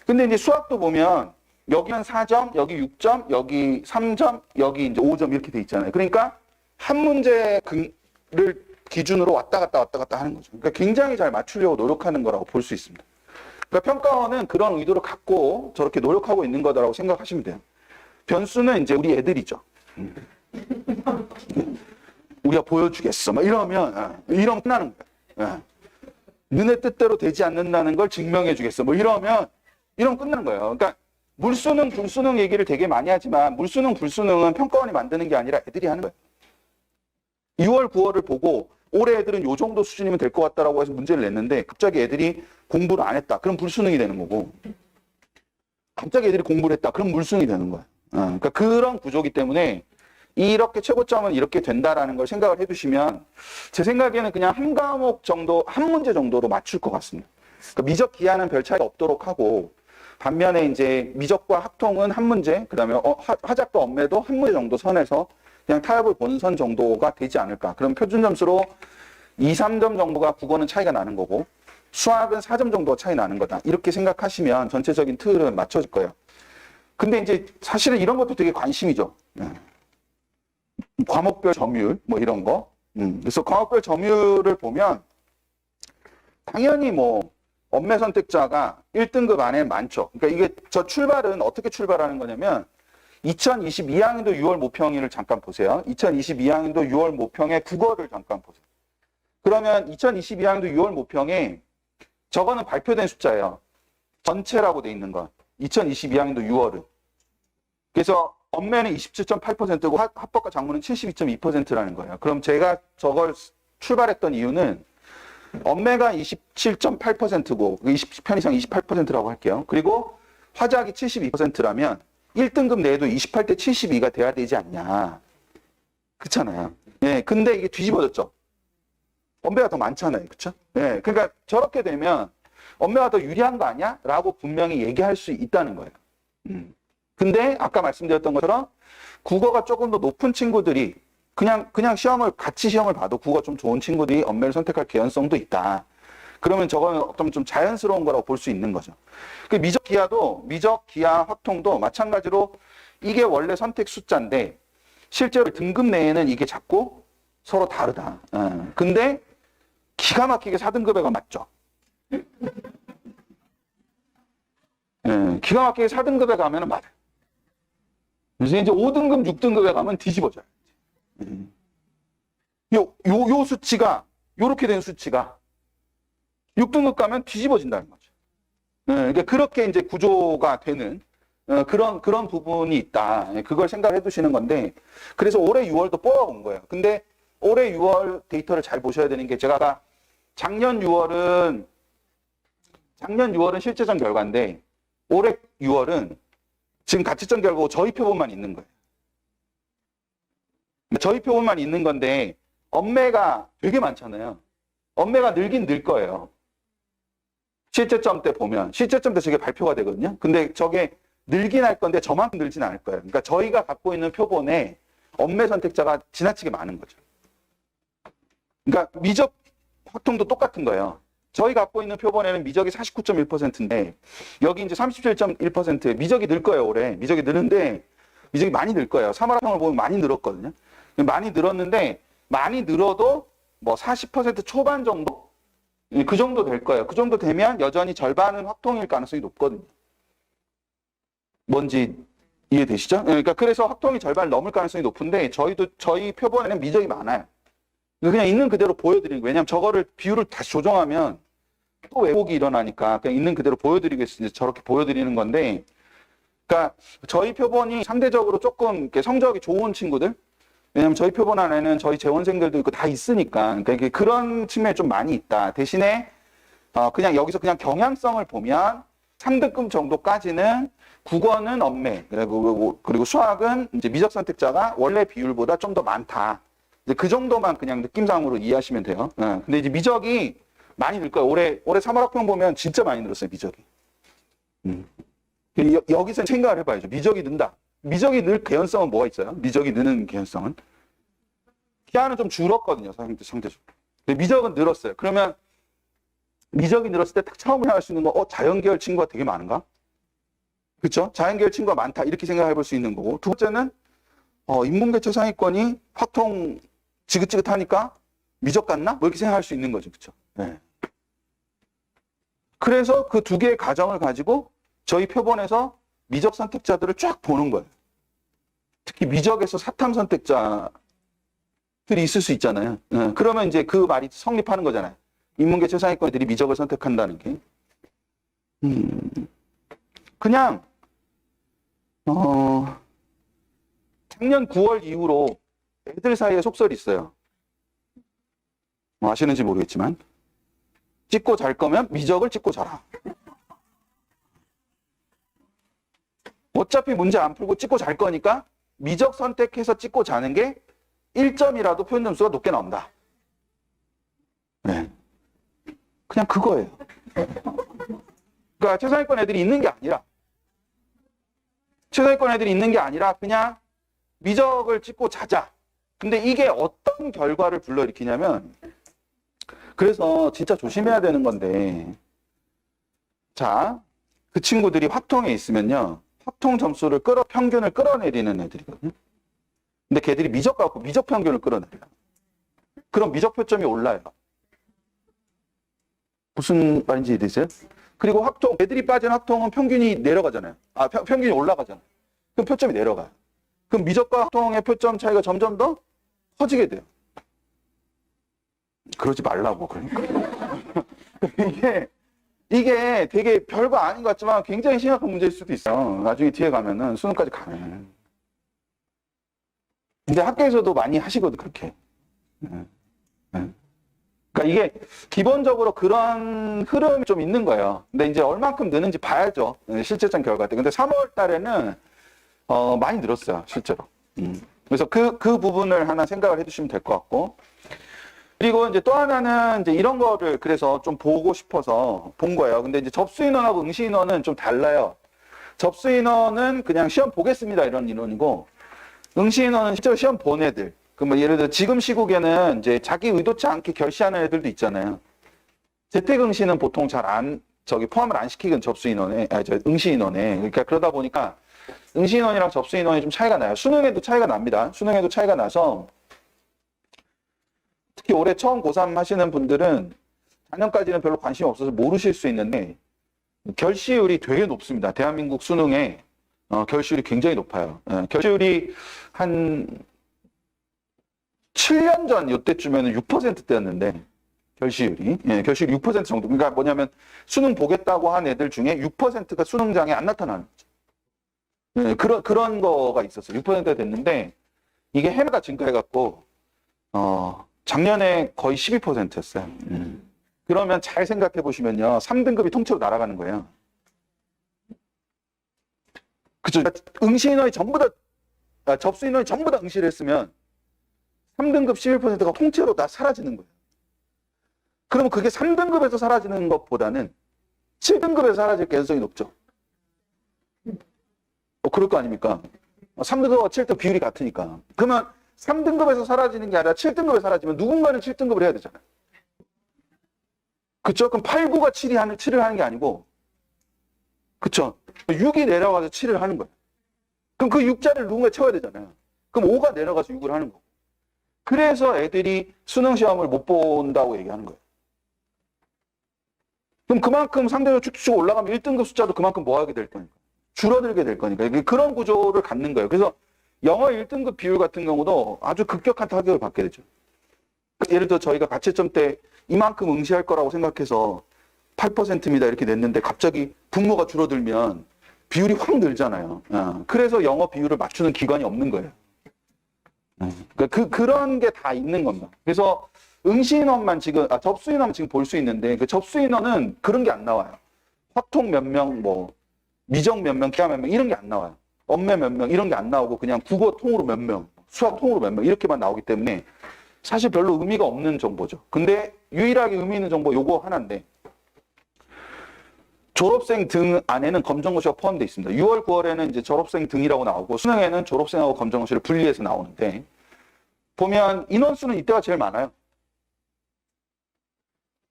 S1: 근데 이제 수학도 보면 여기는 4점, 여기 6점, 여기 3점, 여기 이제 5점 이렇게 돼 있잖아요. 그러니까 한 문제를 기준으로 왔다 갔다 하는 거죠. 그러니까 굉장히 잘 맞추려고 노력하는 거라고 볼 수 있습니다. 그러니까 평가원은 그런 의도를 갖고 저렇게 노력하고 있는 거다라고 생각하시면 돼요. 변수는 이제 우리 애들이죠. 우리가 보여주겠어. 막 이러면 끝나는 거야. 너네 뜻대로 되지 않는다는 걸 증명해 주겠어. 뭐 이러면 끝나는 거예요. 그러니까 물수능, 불수능 얘기를 되게 많이 하지만 물수능, 불수능은 평가원이 만드는 게 아니라 애들이 하는 거예요. 6월, 9월을 보고 올해 애들은 요 정도 수준이면 될 것 같다라고 해서 문제를 냈는데 갑자기 애들이 공부를 안 했다. 그럼 불수능이 되는 거고 갑자기 애들이 공부를 했다. 그럼 물수능이 되는 거예요. 그러니까 그런 구조이기 때문에 이렇게 최고점은 이렇게 된다라는 걸 생각을 해두시면 제 생각에는 그냥 한 과목 정도, 한 문제 정도로 맞출 것 같습니다. 그러니까 미적 기하는 별 차이가 없도록 하고 반면에 이제 미적과 학통은 한 문제, 그 다음에 화작과 엄매도 한 문제 정도 선에서 그냥 타협을 보는 선 정도가 되지 않을까. 그럼 표준 점수로 2, 3점 정도가 국어는 차이가 나는 거고 수학은 4점 정도 차이 나는 거다. 이렇게 생각하시면 전체적인 틀은 맞춰질 거예요. 근데 이제 사실은 이런 것도 되게 관심이죠. 과목별 점유율 뭐 이런 거. 그래서 과목별 점유율을 보면 당연히 뭐 엄매 선택자가 1등급 안에 많죠. 그러니까 이게 저 출발은 어떻게 출발하는 거냐면 2022학년도 6월 모평일을 잠깐 보세요. 2022학년도 6월 모평의 국어를 잠깐 보세요. 그러면 2022학년도 6월 모평에 저거는 발표된 숫자예요. 전체라고 돼 있는 건. 2022학년도 6월은. 그래서 엄매는 27.8%고 합법과 작문은 72.2%라는 거예요. 그럼 제가 저걸 출발했던 이유는 엄매가 27.8%고 편의상 28%라고 할게요. 그리고 화작이 72%라면 1등급 내에도 28대 72가 돼야 되지 않냐. 그렇잖아요. 예, 근데 이게 뒤집어졌죠. 엄매가 더 많잖아요. 그렇죠? 예, 그러니까 저렇게 되면 엄매가 더 유리한 거 아니야? 라고 분명히 얘기할 수 있다는 거예요. 근데 아까 말씀드렸던 것처럼 국어가 조금 더 높은 친구들이 그냥 같이 시험을 봐도 국어 좀 좋은 친구들이 엄매를 선택할 개연성도 있다. 그러면 저거는 좀 자연스러운 거라고 볼 수 있는 거죠. 그 미적 기하 확통도 마찬가지로 이게 원래 선택 숫자인데 실제로 등급 내에는 이게 자꾸 서로 다르다. 근데 기가 막히게 4등급에가 맞죠. 기가 막히게 4등급에 가면은 맞아요. 그래서 이제 5등급, 6등급에 가면 뒤집어져요. 요 수치가, 요렇게 된 수치가 6등급 가면 뒤집어진다는 거죠. 그러니까 그렇게 이제 구조가 되는 그런 부분이 있다. 그걸 생각해 두시는 건데, 그래서 올해 6월도 뽑아온 거예요. 근데 올해 6월 데이터를 잘 보셔야 되는 게 제가 아까 작년 6월은 실제전 결과인데 올해 6월은 지금 가치점 결과고 저희 표본만 있는 거예요. 저희 표본만 있는 건데 엄매가 되게 많잖아요. 엄매가 늘긴 늘 거예요. 실제점 때 보면 실제점 때 저게 발표가 되거든요. 근데 저게 늘긴 할 건데 저만큼 늘진 않을 거예요. 그러니까 저희가 갖고 있는 표본에 엄매 선택자가 지나치게 많은 거죠. 그러니까 미적 확통도 똑같은 거예요. 저희 갖고 있는 표본에는 미적이 49.1%인데 여기 이제 37.1% 미적이 늘 거예요. 올해 미적이 느는데 미적이 많이 늘 거예요. 3월 합평을 보면 많이 늘었거든요. 많이 늘었는데 많이 늘어도 뭐 40% 초반 정도 그 정도 될 거예요. 그 정도 되면 여전히 절반은 확통일 가능성이 높거든요. 뭔지 이해되시죠? 그러니까 그래서 확통이 절반을 넘을 가능성이 높은데 저희 표본에는 미적이 많아요. 그냥 있는 그대로 보여드리는 거예요. 왜냐하면 저거를 비율을 다시 조정하면 또 왜곡이 일어나니까 그냥 있는 그대로 보여드리겠습니다. 저렇게 보여드리는 건데, 그러니까 저희 표본이 상대적으로 조금 이렇게 성적이 좋은 친구들, 왜냐하면 저희 표본 안에는 저희 재원생들도 있고 다 있으니까, 그러니까 그런 측면이 좀 많이 있다. 대신에 그냥 여기서 그냥 경향성을 보면 3등급 정도까지는 국어는 엄매, 그리고 수학은 이제 미적 선택자가 원래 비율보다 좀 더 많다. 이제 그 정도만 그냥 느낌상으로 이해하시면 돼요. 근데 이제 미적이 많이 늘 거예요. 올해 3월 학평 보면 진짜 많이 늘었어요, 미적이. 여기서 생각을 해봐야죠. 미적이 는다. 미적이 늘 개연성은 뭐가 있어요? 미적이 느는 개연성은? 기하는 좀 줄었거든요, 상대적으로. 근데 미적은 늘었어요. 그러면 미적이 늘었을 때 딱 처음 생각할 수 있는 거, 자연계열 친구가 되게 많은가? 그렇죠? 자연계열 친구가 많다. 이렇게 생각해 볼 수 있는 거고. 두 번째는, 인문계초 상위권이 확통 지긋지긋하니까 미적 같나? 뭐 이렇게 생각할 수 있는 거죠. 그렇죠? 네. 그래서 그 두 개의 가정을 가지고 저희 표본에서 미적 선택자들을 쫙 보는 거예요. 특히 미적에서 사탐 선택자들이 있을 수 있잖아요. 네. 그러면 이제 그 말이 성립하는 거잖아요. 인문계 최상위권들이 미적을 선택한다는 게. 그냥 작년 9월 이후로 애들 사이에 속설이 있어요. 뭐 아시는지 모르겠지만 찍고 잘 거면 미적을 찍고 자라. 어차피 문제 안 풀고 찍고 잘 거니까 미적 선택해서 찍고 자는 게 1점이라도 표현 점수가 높게 나온다. 네. 그냥 그거예요. 그러니까 최상위권 애들이 있는 게 아니라 그냥 미적을 찍고 자자. 근데 이게 어떤 결과를 불러일으키냐면, 그래서 진짜 조심해야 되는 건데, 자, 그 친구들이 확통에 있으면요, 확통 점수를 평균을 끌어내리는 애들이거든요. 근데 걔들이 미적 갖고 미적 평균을 끌어내려요. 그럼 미적 표점이 올라요. 무슨 말인지 이해되세요? 그리고 애들이 빠진 확통은 평균이 내려가잖아요. 평균이 올라가잖아요. 그럼 표점이 내려가요. 그럼 미적과 확통의 표점 차이가 점점 더 커지게 돼요. 그러지 말라고, 그러니까. 이게 되게 별거 아닌 것 같지만 굉장히 심각한 문제일 수도 있어요. 나중에 뒤에 가면은, 수능까지 가면. 근데 학교에서도 많이 하시거든, 그렇게. 그러니까 이게 기본적으로 그런 흐름이 좀 있는 거예요. 근데 이제 얼만큼 느는지 봐야죠. 실제점 결과 때. 근데 3월 달에는 많이 늘었어요, 실제로. 그래서 그 부분을 하나 생각을 해두시면 될 것 같고. 그리고 이제 또 하나는 이제 이런 거를 그래서 좀 보고 싶어서 본 거예요. 근데 이제 접수 인원하고 응시 인원은 좀 달라요. 접수 인원은 그냥 시험 보겠습니다 이런 인원이고, 응시 인원은 실제로 시험 본 애들. 그러면 예를 들어 지금 시국에는 이제 자기 의도치 않게 결시하는 애들도 있잖아요. 재택 응시는 보통 잘 포함을 안 시키는 접수 인원에, 응시 인원에. 그러니까 그러다 보니까 응시 인원이랑 접수 인원이 좀 차이가 나요. 수능에도 차이가 납니다. 수능에도 차이가 나서 특히 올해 처음 고3 하시는 분들은 작년까지는 별로 관심이 없어서 모르실 수 있는데 결시율이 되게 높습니다. 대한민국 수능에 결시율이 굉장히 높아요. 결시율이 한 7년 전 이때쯤에는 6%대였는데 결시율이 6% 정도. 그러니까 뭐냐면 수능 보겠다고 한 애들 중에 6%가 수능장에 안 나타나는 거죠. 그런 거가 있었어요. 6%가 됐는데 이게 해마다 증가해갖고 작년에 거의 12%였어요. 그러면 잘 생각해 보시면요, 3등급이 통째로 날아가는 거예요. 그죠? 응시 인원이 전부 다 접수 인원이 전부 다 응시를 했으면 3등급 11%가 통째로 다 사라지는 거예요. 그러면 그게 3등급에서 사라지는 것보다는 7등급에서 사라질 가능성이 높죠. 그럴 거 아닙니까? 3등급과 7등급 비율이 같으니까. 그러면 3등급에서 사라지는 게 아니라 7등급에 사라지면 누군가는 7등급을 해야 되잖아요. 그쵸? 그럼 8, 9가 7을 하는 게 아니고, 그쵸? 6이 내려가서 7을 하는 거예요. 그럼 그 6자리를 누군가 채워야 되잖아요. 그럼 5가 내려가서 6을 하는 거고. 그래서 애들이 수능 시험을 못 본다고 얘기하는 거예요. 그럼 그만큼 상대적으로 쭉쭉 올라가면 1등급 숫자도 그만큼 뭐 하게 될 거니까. 줄어들게 될 거니까. 그런 구조를 갖는 거예요. 그래서 영어 1등급 비율 같은 경우도 아주 급격한 타격을 받게 되죠. 예를 들어 저희가 가채점 때 이만큼 응시할 거라고 생각해서 8%입니다 이렇게 냈는데 갑자기 분모가 줄어들면 비율이 확 늘잖아요. 그래서 영어 비율을 맞추는 기관이 없는 거예요. 그런 게 다 있는 겁니다. 그래서 응시 인원만 지금, 접수 인원만 지금 볼 수 있는데 그 접수 인원은 그런 게 안 나와요. 확통 몇 명, 미정 몇 명, 기하 몇 명 이런 게 안 나와요. 엄매 몇 명 이런 게 안 나오고 그냥 국어 통으로 몇 명, 수학 통으로 몇 명 이렇게만 나오기 때문에 사실 별로 의미가 없는 정보죠. 근데 유일하게 의미 있는 정보 요거 하나인데 졸업생 등 안에는 검정고시가 포함되어 있습니다. 6월, 9월에는 이제 졸업생 등이라고 나오고 수능에는 졸업생하고 검정고시를 분리해서 나오는데 보면 인원수는 이때가 제일 많아요.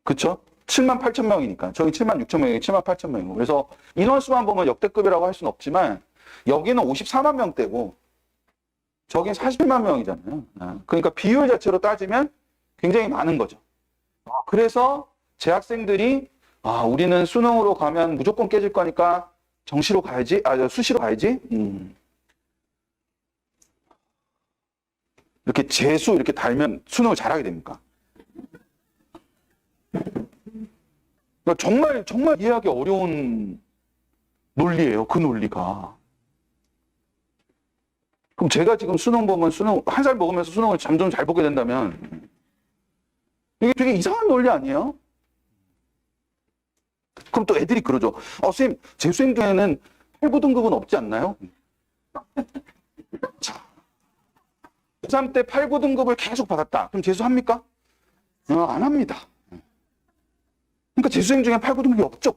S1: 그쵸? 7만 8천 명이니까. 저기 7만 6천 명이고 7만 8천 명이고. 그래서 인원수만 보면 역대급이라고 할 수는 없지만 여기는 54만 명대고 저긴 41만 명이잖아요. 그러니까 비율 자체로 따지면 굉장히 많은 거죠. 그래서 재학생들이 우리는 수능으로 가면 무조건 깨질 거니까 정시로 가야지, 수시로 가야지. 이렇게 재수 이렇게 달면 수능을 잘하게 됩니까? 그러니까 정말 이해하기 어려운 논리예요. 그 논리가. 그럼 제가 지금 수능 보면 한 살 먹으면서 수능을 점점 잘 보게 된다면 이게 되게 이상한 논리 아니에요? 그럼 또 애들이 그러죠. 선생님, 재수생 중에는 8, 9등급은 없지 않나요? 자, 고3 때 8, 9등급을 계속 받았다. 그럼 재수합니까? 안 합니다. 그러니까 재수생 중에 8, 9등급이 없죠.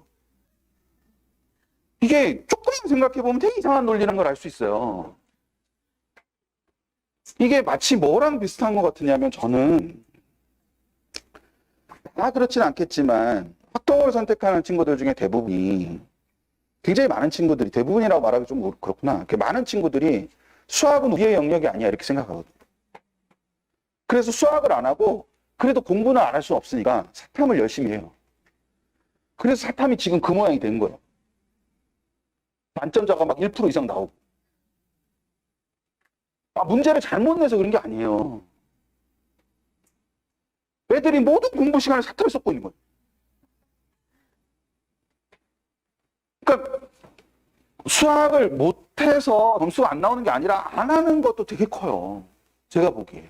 S1: 이게 조금만 생각해보면 되게 이상한 논리라는 걸 알 수 있어요. 이게 마치 뭐랑 비슷한 것 같으냐면 저는 다 그렇진 않겠지만 학통을 선택하는 친구들 중에 대부분이 굉장히 많은 친구들이 대부분이라고 말하기 좀 그렇구나. 많은 친구들이 수학은 우리의 영역이 아니야 이렇게 생각하거든요. 그래서 수학을 안 하고 그래도 공부는 안 할 수 없으니까 사탐을 열심히 해요. 그래서 사탐이 지금 그 모양이 된 거예요. 만점자가 막 1% 이상 나오고. 문제를 잘못 내서 그런 게 아니에요. 애들이 모든 공부 시간을 사탐에 쏟고 있는 거예요. 그러니까 수학을 못해서 점수가 안 나오는 게 아니라 안 하는 것도 되게 커요. 제가 보기에.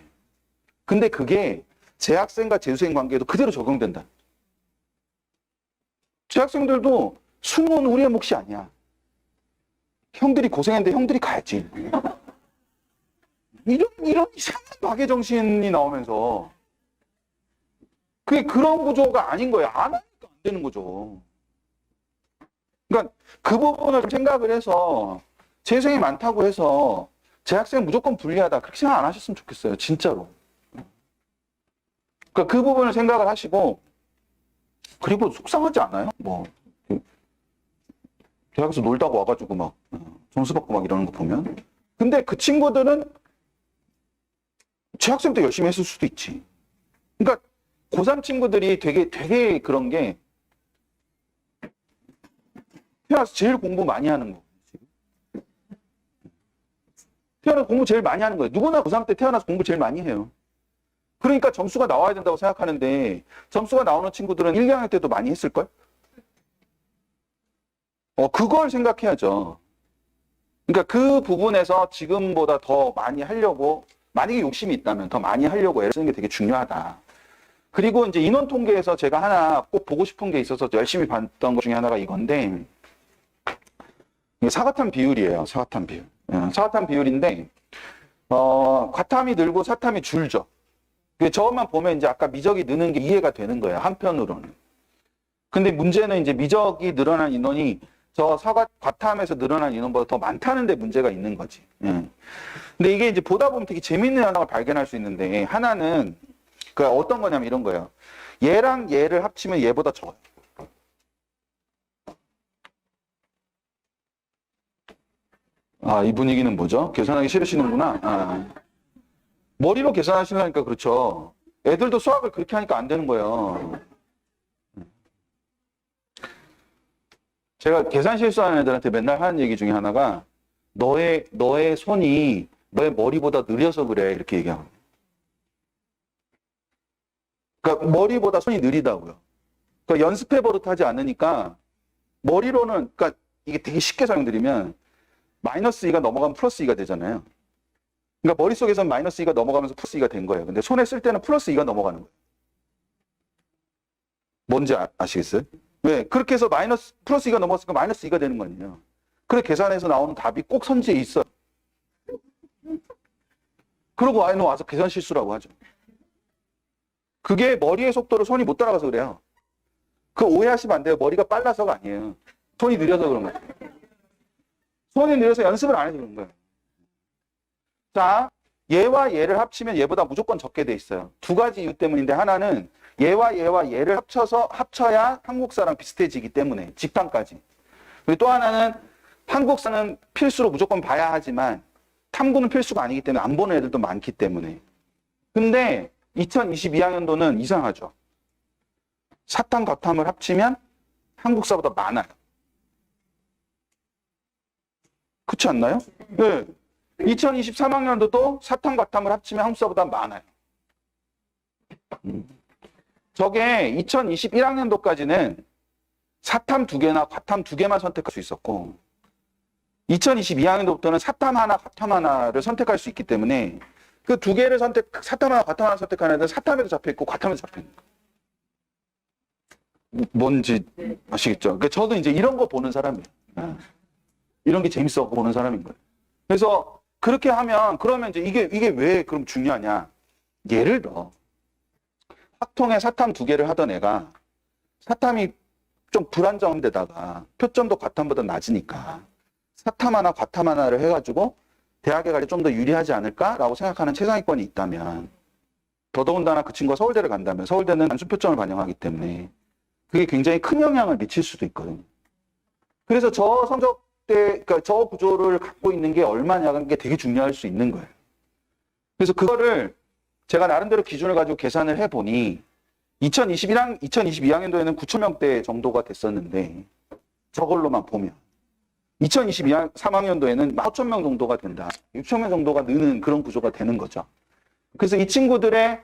S1: 근데 그게 재학생과 재수생 관계에도 그대로 적용된다. 재학생들도 수능은 우리의 몫이 아니야. 형들이 고생했는데 형들이 가야지. 이런 이상한 박애 정신이 나오면서 그게 그런 구조가 아닌 거야. 안 하니까 안 되는 거죠. 그러니까 그 부분을 좀 생각을 해서 재생이 많다고 해서 재학생 무조건 불리하다 그렇게 생각 안 하셨으면 좋겠어요. 진짜로. 그러니까 그 부분을 생각을 하시고 그리고 속상하지 않아요? 뭐 대학에서 놀다가 와가지고 막 점수 받고 막 이러는 거 보면. 근데 그 친구들은 재학생 때 열심히 했을 수도 있지. 그러니까 고3 친구들이 되게 그런 게 태어나서 제일 공부 많이 하는 거. 태어나서 공부 제일 많이 하는 거예요. 누구나 고3 때 태어나서 공부 제일 많이 해요. 그러니까 점수가 나와야 된다고 생각하는데 점수가 나오는 친구들은 1, 2학년 때도 많이 했을걸? 그걸 생각해야죠. 그러니까 그 부분에서 지금보다 더 많이 하려고 만약에 욕심이 있다면 더 많이 하려고 애를 쓰는 게 되게 중요하다. 그리고 이제 인원 통계에서 제가 하나 꼭 보고 싶은 게 있어서 열심히 봤던 것 중에 하나가 이건데 이게 사과탐 비율이에요. 사과탐 비율. 사과탐 비율인데 과탐이 늘고 사탐이 줄죠. 저것만 보면 이제 아까 미적이 느는 게 이해가 되는 거예요. 한편으로는. 근데 문제는 이제 미적이 늘어난 인원이 과탐에서 늘어난 인원보다 더 많다는 데 문제가 있는 거지. 근데 이게 이제 보다 보면 되게 재밌는 현상을 발견할 수 있는데 하나는 어떤 거냐면 이런 거예요. 얘랑 얘를 합치면 얘보다 적어요. 이 분위기는 뭐죠? 계산하기 싫으시는구나. 머리로 계산하시려니까 그렇죠. 애들도 수학을 그렇게 하니까 안 되는 거예요. 제가 계산 실수하는 애들한테 맨날 하는 얘기 중에 하나가 너의 손이 너의 머리보다 느려서 그래 이렇게 얘기하고. 그러니까 머리보다 손이 느리다고요. 그러니까 연습해 버릇하지 않으니까 머리로는 그러니까 이게 되게 쉽게 설명드리면 마이너스 2가 넘어가면 플러스 2가 되잖아요. 그러니까 머릿속에서는 마이너스 2가 넘어가면서 플러스 2가 된 거예요. 근데 손에 쓸 때는 플러스 2가 넘어가는 거예요. 뭔지 아시겠어요? 왜? 그렇게 해서 플러스 2가 넘어갔으니까 마이너스 2가 되는 거 아니에요. 그래 계산해서 나오는 답이 꼭 선지에 있어요. 그러고 아이는 와서 계산 실수라고 하죠. 그게 머리의 속도를 손이 못 따라가서 그래요. 그 오해하시면 안 돼요. 머리가 빨라서가 아니에요. 손이 느려서 그런 거예요. 손이 느려서 연습을 안 해서 그런 거예요. 자, 얘와 얘를 합치면 얘보다 무조건 적게 돼 있어요. 두 가지 이유 때문인데 하나는 얘와 얘를 합쳐야 한국사랑 비슷해지기 때문에 직탐까지. 그리고 또 하나는 한국사는 필수로 무조건 봐야 하지만 탐구는 필수가 아니기 때문에 안 보는 애들도 많기 때문에. 근데 2022학년도는 이상하죠. 사탐, 과탐을 합치면 한국사보다 많아요. 그렇지 않나요? 네. 2023학년도도 사탐, 과탐을 합치면 한국사보다 많아요. 저게 2021학년도까지는 사탐 2개나 과탐 2개만 선택할 수 있었고 2022학년도부터는 사탐 하나, 과탐 하나를 선택할 수 있기 때문에 그 2개를 사탐 하나, 과탐 하나 선택하는 애들은 사탐에도 잡혀있고 과탐에도 잡혀있는 거예요. 뭔지 아시겠죠? 그러니까 저도 이제 이런 거 보는 사람이에요. 이런 게 재밌어 보는 사람인 거예요. 그래서 그렇게 하면 그러면 이제 이게 왜 그럼 중요하냐? 예를 들어 확통에 사탐 2개를 하던 애가 사탐이 좀 불안정한 데다가 표점도 과탐보다 낮으니까 사탐 하나, 과탐 하나를 해가지고 대학에 갈 때 좀 더 유리하지 않을까라고 생각하는 최상위권이 있다면 더더군다나 그 친구가 서울대를 간다면 서울대는 단순 표점을 반영하기 때문에 그게 굉장히 큰 영향을 미칠 수도 있거든요. 그래서 저 성적 그러니까 저 구조를 갖고 있는 게 얼마냐는 게 되게 중요할 수 있는 거예요. 그래서 그거를 제가 나름대로 기준을 가지고 계산을 해보니 2022학년도에는 9,000명대 정도가 됐었는데 저걸로만 보면 2023학년도에는 4,000명 정도가 된다. 6,000명 정도가 느는 그런 구조가 되는 거죠. 그래서 이 친구들의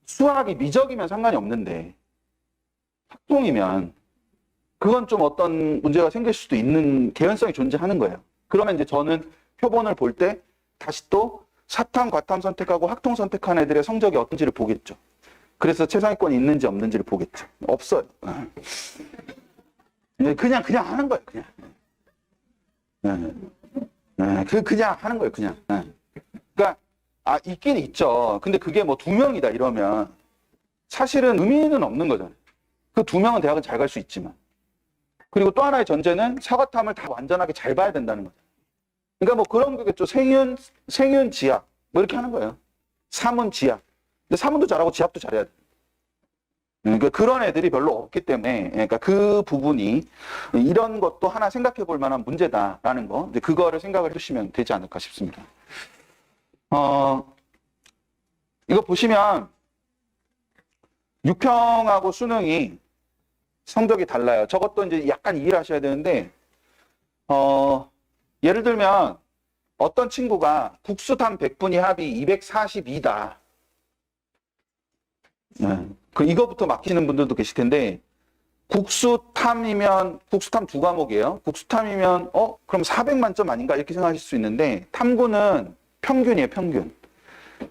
S1: 수학이 미적이면 상관이 없는데 학통이면 그건 좀 어떤 문제가 생길 수도 있는 개연성이 존재하는 거예요. 그러면 이제 저는 표본을 볼 때 다시 또 사탐, 과탐 선택하고 학통 선택한 애들의 성적이 어떤지를 보겠죠. 그래서 최상위권이 있는지 없는지를 보겠죠. 없어요. 그냥 하는 거예요, 그냥. 그냥 하는 거예요, 그냥. 그러니까, 있긴 있죠. 근데 그게 뭐 2명이다 이러면 사실은 의미는 없는 거잖아요. 그 2명은 대학은 잘 갈 수 있지만. 그리고 또 하나의 전제는 사과탐을 다 완전하게 잘 봐야 된다는 거죠. 그러니까 뭐 그런 거겠죠. 생윤, 지압. 뭐 이렇게 하는 거예요. 사문, 지압. 근데 사문도 잘하고 지압도 잘해야 돼. 그러니까 그런 애들이 별로 없기 때문에, 그러니까 그 부분이 이런 것도 하나 생각해 볼 만한 문제다라는 거, 이제 그거를 생각을 해주시면 되지 않을까 싶습니다. 이거 보시면, 육평하고 수능이 성적이 달라요. 저것도 이제 약간 이해를 하셔야 되는데, 예를 들면, 어떤 친구가 국수탐 100분위 합이 242다. 이거부터 막히는 분들도 계실 텐데, 국수탐 2과목이에요. 국수탐이면, 그럼 400만점 아닌가? 이렇게 생각하실 수 있는데, 탐구는 평균이에요, 평균.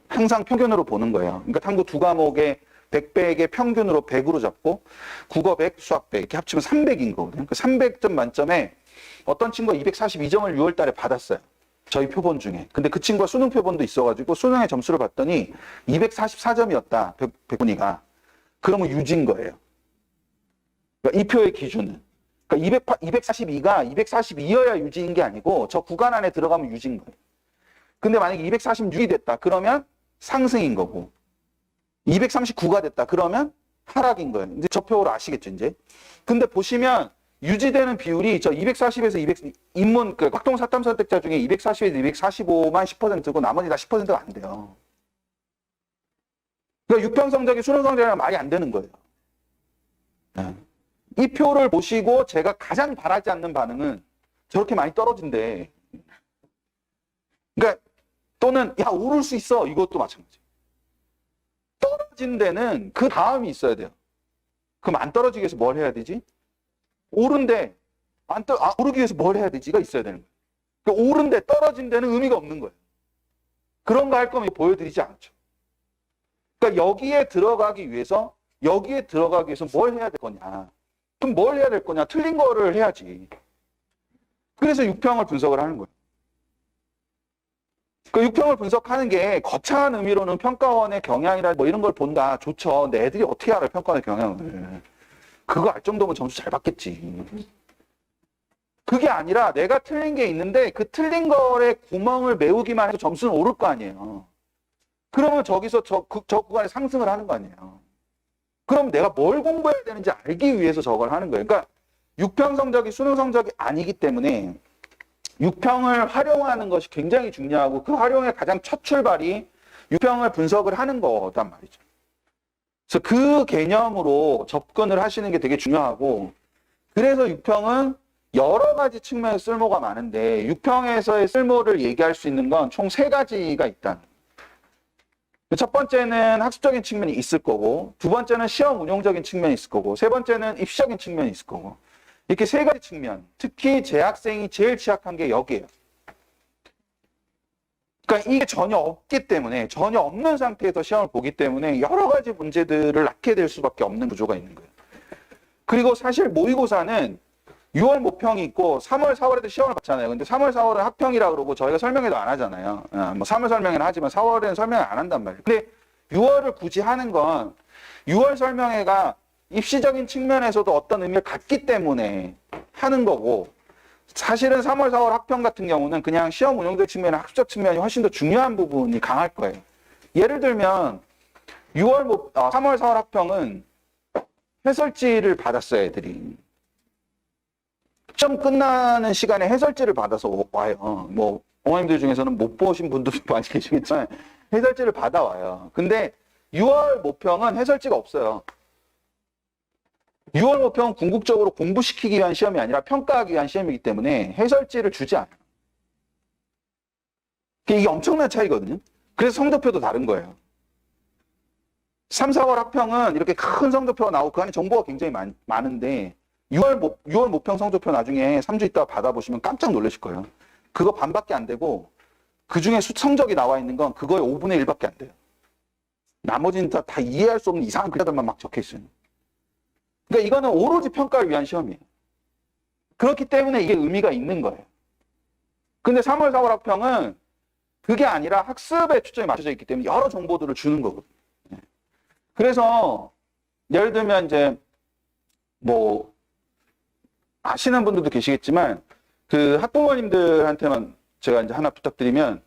S1: 항상 평균으로 보는 거예요. 그러니까 탐구 2과목에 100배의 평균으로 100으로 잡고, 국어 100, 수학 100, 이렇게 합치면 300인 거거든요. 그 300점 만점에 어떤 친구가 242점을 6월 달에 받았어요. 저희 표본 중에. 근데 그 친구가 수능 표본도 있어가지고 수능의 점수를 봤더니 244점이었다. 100분위가. 그러면 유지인 거예요. 그러니까 이 표의 기준은. 그러니까 242가 242여야 유지인 게 아니고 저 구간 안에 들어가면 유지인 거예요. 근데 만약에 246이 됐다. 그러면 상승인 거고. 239가 됐다. 그러면 하락인 거예요. 이제 저 표로 아시겠죠, 이제. 근데 보시면 유지되는 비율이 저 240에서 200, 인문, 그 학동 사탐 선택자 중에 240에서 245만 10%고 나머지 다 10%가 안 돼요. 그러니까 6평 성적이 수능 성적이랑 말이 안 되는 거예요. 이 표를 보시고 제가 가장 바라지 않는 반응은 저렇게 많이 떨어진대. 그러니까 또는 야 오를 수 있어. 이것도 마찬가지. 떨어진 데는 그 다음이 있어야 돼요. 그럼 안 떨어지기 위해서 뭘 해야 되지? 오른데 오르기 위해서 뭘 해야 되지가 있어야 되는 거예요. 그러니까 오른데 떨어진 데는 의미가 없는 거예요. 그런 거 할 거면 보여드리지 않죠. 그러니까 여기에 들어가기 위해서 뭘 해야 될 거냐? 그럼 뭘 해야 될 거냐? 틀린 거를 해야지. 그래서 6평을 분석을 하는 거예요. 그 6평을 분석하는 게 거창한 의미로는 평가원의 경향이라 뭐 이런 걸 본다. 좋죠. 근데 애들이 어떻게 알아요? 평가원의 경향을. 그거 알 정도면 점수 잘 받겠지. 그게 아니라 내가 틀린 게 있는데 그 틀린 거에 구멍을 메우기만 해도 점수는 오를 거 아니에요. 그러면 저기서 저 구간에 상승을 하는 거 아니에요. 그럼 내가 뭘 공부해야 되는지 알기 위해서 저걸 하는 거예요. 그러니까 6평 성적이 수능 성적이 아니기 때문에 6평을 활용하는 것이 굉장히 중요하고 그 활용의 가장 첫 출발이 6평을 분석을 하는 거단 말이죠. 그래서 그 개념으로 접근을 하시는 게 되게 중요하고 그래서 6평은 여러 가지 측면에서 쓸모가 많은데 6평에서의 쓸모를 얘기할 수 있는 건 총 3가지가 있다. 첫 번째는 학습적인 측면이 있을 거고 두 번째는 시험 운용적인 측면이 있을 거고 세 번째는 입시적인 측면이 있을 거고 이렇게 3가지 측면, 특히 재학생이 제일 취약한 게 여기예요. 그러니까 이게 전혀 없기 때문에 전혀 없는 상태에서 시험을 보기 때문에 여러 가지 문제들을 낳게 될 수밖에 없는 구조가 있는 거예요. 그리고 사실 모의고사는 6월 모평이 있고 3월, 4월에도 시험을 봤잖아요. 근데 3월, 4월은 학평이라 그러고 저희가 설명회도 안 하잖아요. 뭐 3월 설명회는 하지만 4월에는 설명을 안 한단 말이에요. 근데 6월을 굳이 하는 건 6월 설명회가 입시적인 측면에서도 어떤 의미를 갖기 때문에 하는 거고 사실은 3월, 4월 학평 같은 경우는 그냥 시험 운영적 측면이나 학습적 측면이 훨씬 더 중요한 부분이 강할 거예요. 예를 들면 3월, 4월 학평은 해설지를 받았어요, 애들이. 시험 끝나는 시간에 해설지를 받아서 와요. 뭐 어머님들 중에서는 못 보신 분들도 많이 계시겠지만 해설지를 받아와요. 근데 6월 모평은 해설지가 없어요. 6월 모평은 궁극적으로 공부시키기 위한 시험이 아니라 평가하기 위한 시험이기 때문에 해설지를 주지 않아요. 이게 엄청난 차이거든요. 그래서 성적표도 다른 거예요. 3, 4월 학평은 이렇게 큰 성적표가 나오고 그 안에 정보가 굉장히 많은데 6월 모평 성적표 나중에 3주 있다가 받아보시면 깜짝 놀라실 거예요. 그거 반밖에 안 되고 그 중에 성적이 나와 있는 건 그거의 5분의 1밖에 안 돼요. 나머지는 다 이해할 수 없는 이상한 글자들만 막 적혀 있어요. 그러니까 이거는 오로지 평가를 위한 시험이에요. 그렇기 때문에 이게 의미가 있는 거예요. 근데 3월, 4월 학평은 그게 아니라 학습에 초점이 맞춰져 있기 때문에 여러 정보들을 주는 거거든요. 그래서 예를 들면 이제 뭐 아시는 분들도 계시겠지만 그 학부모님들한테만 제가 이제 하나 부탁드리면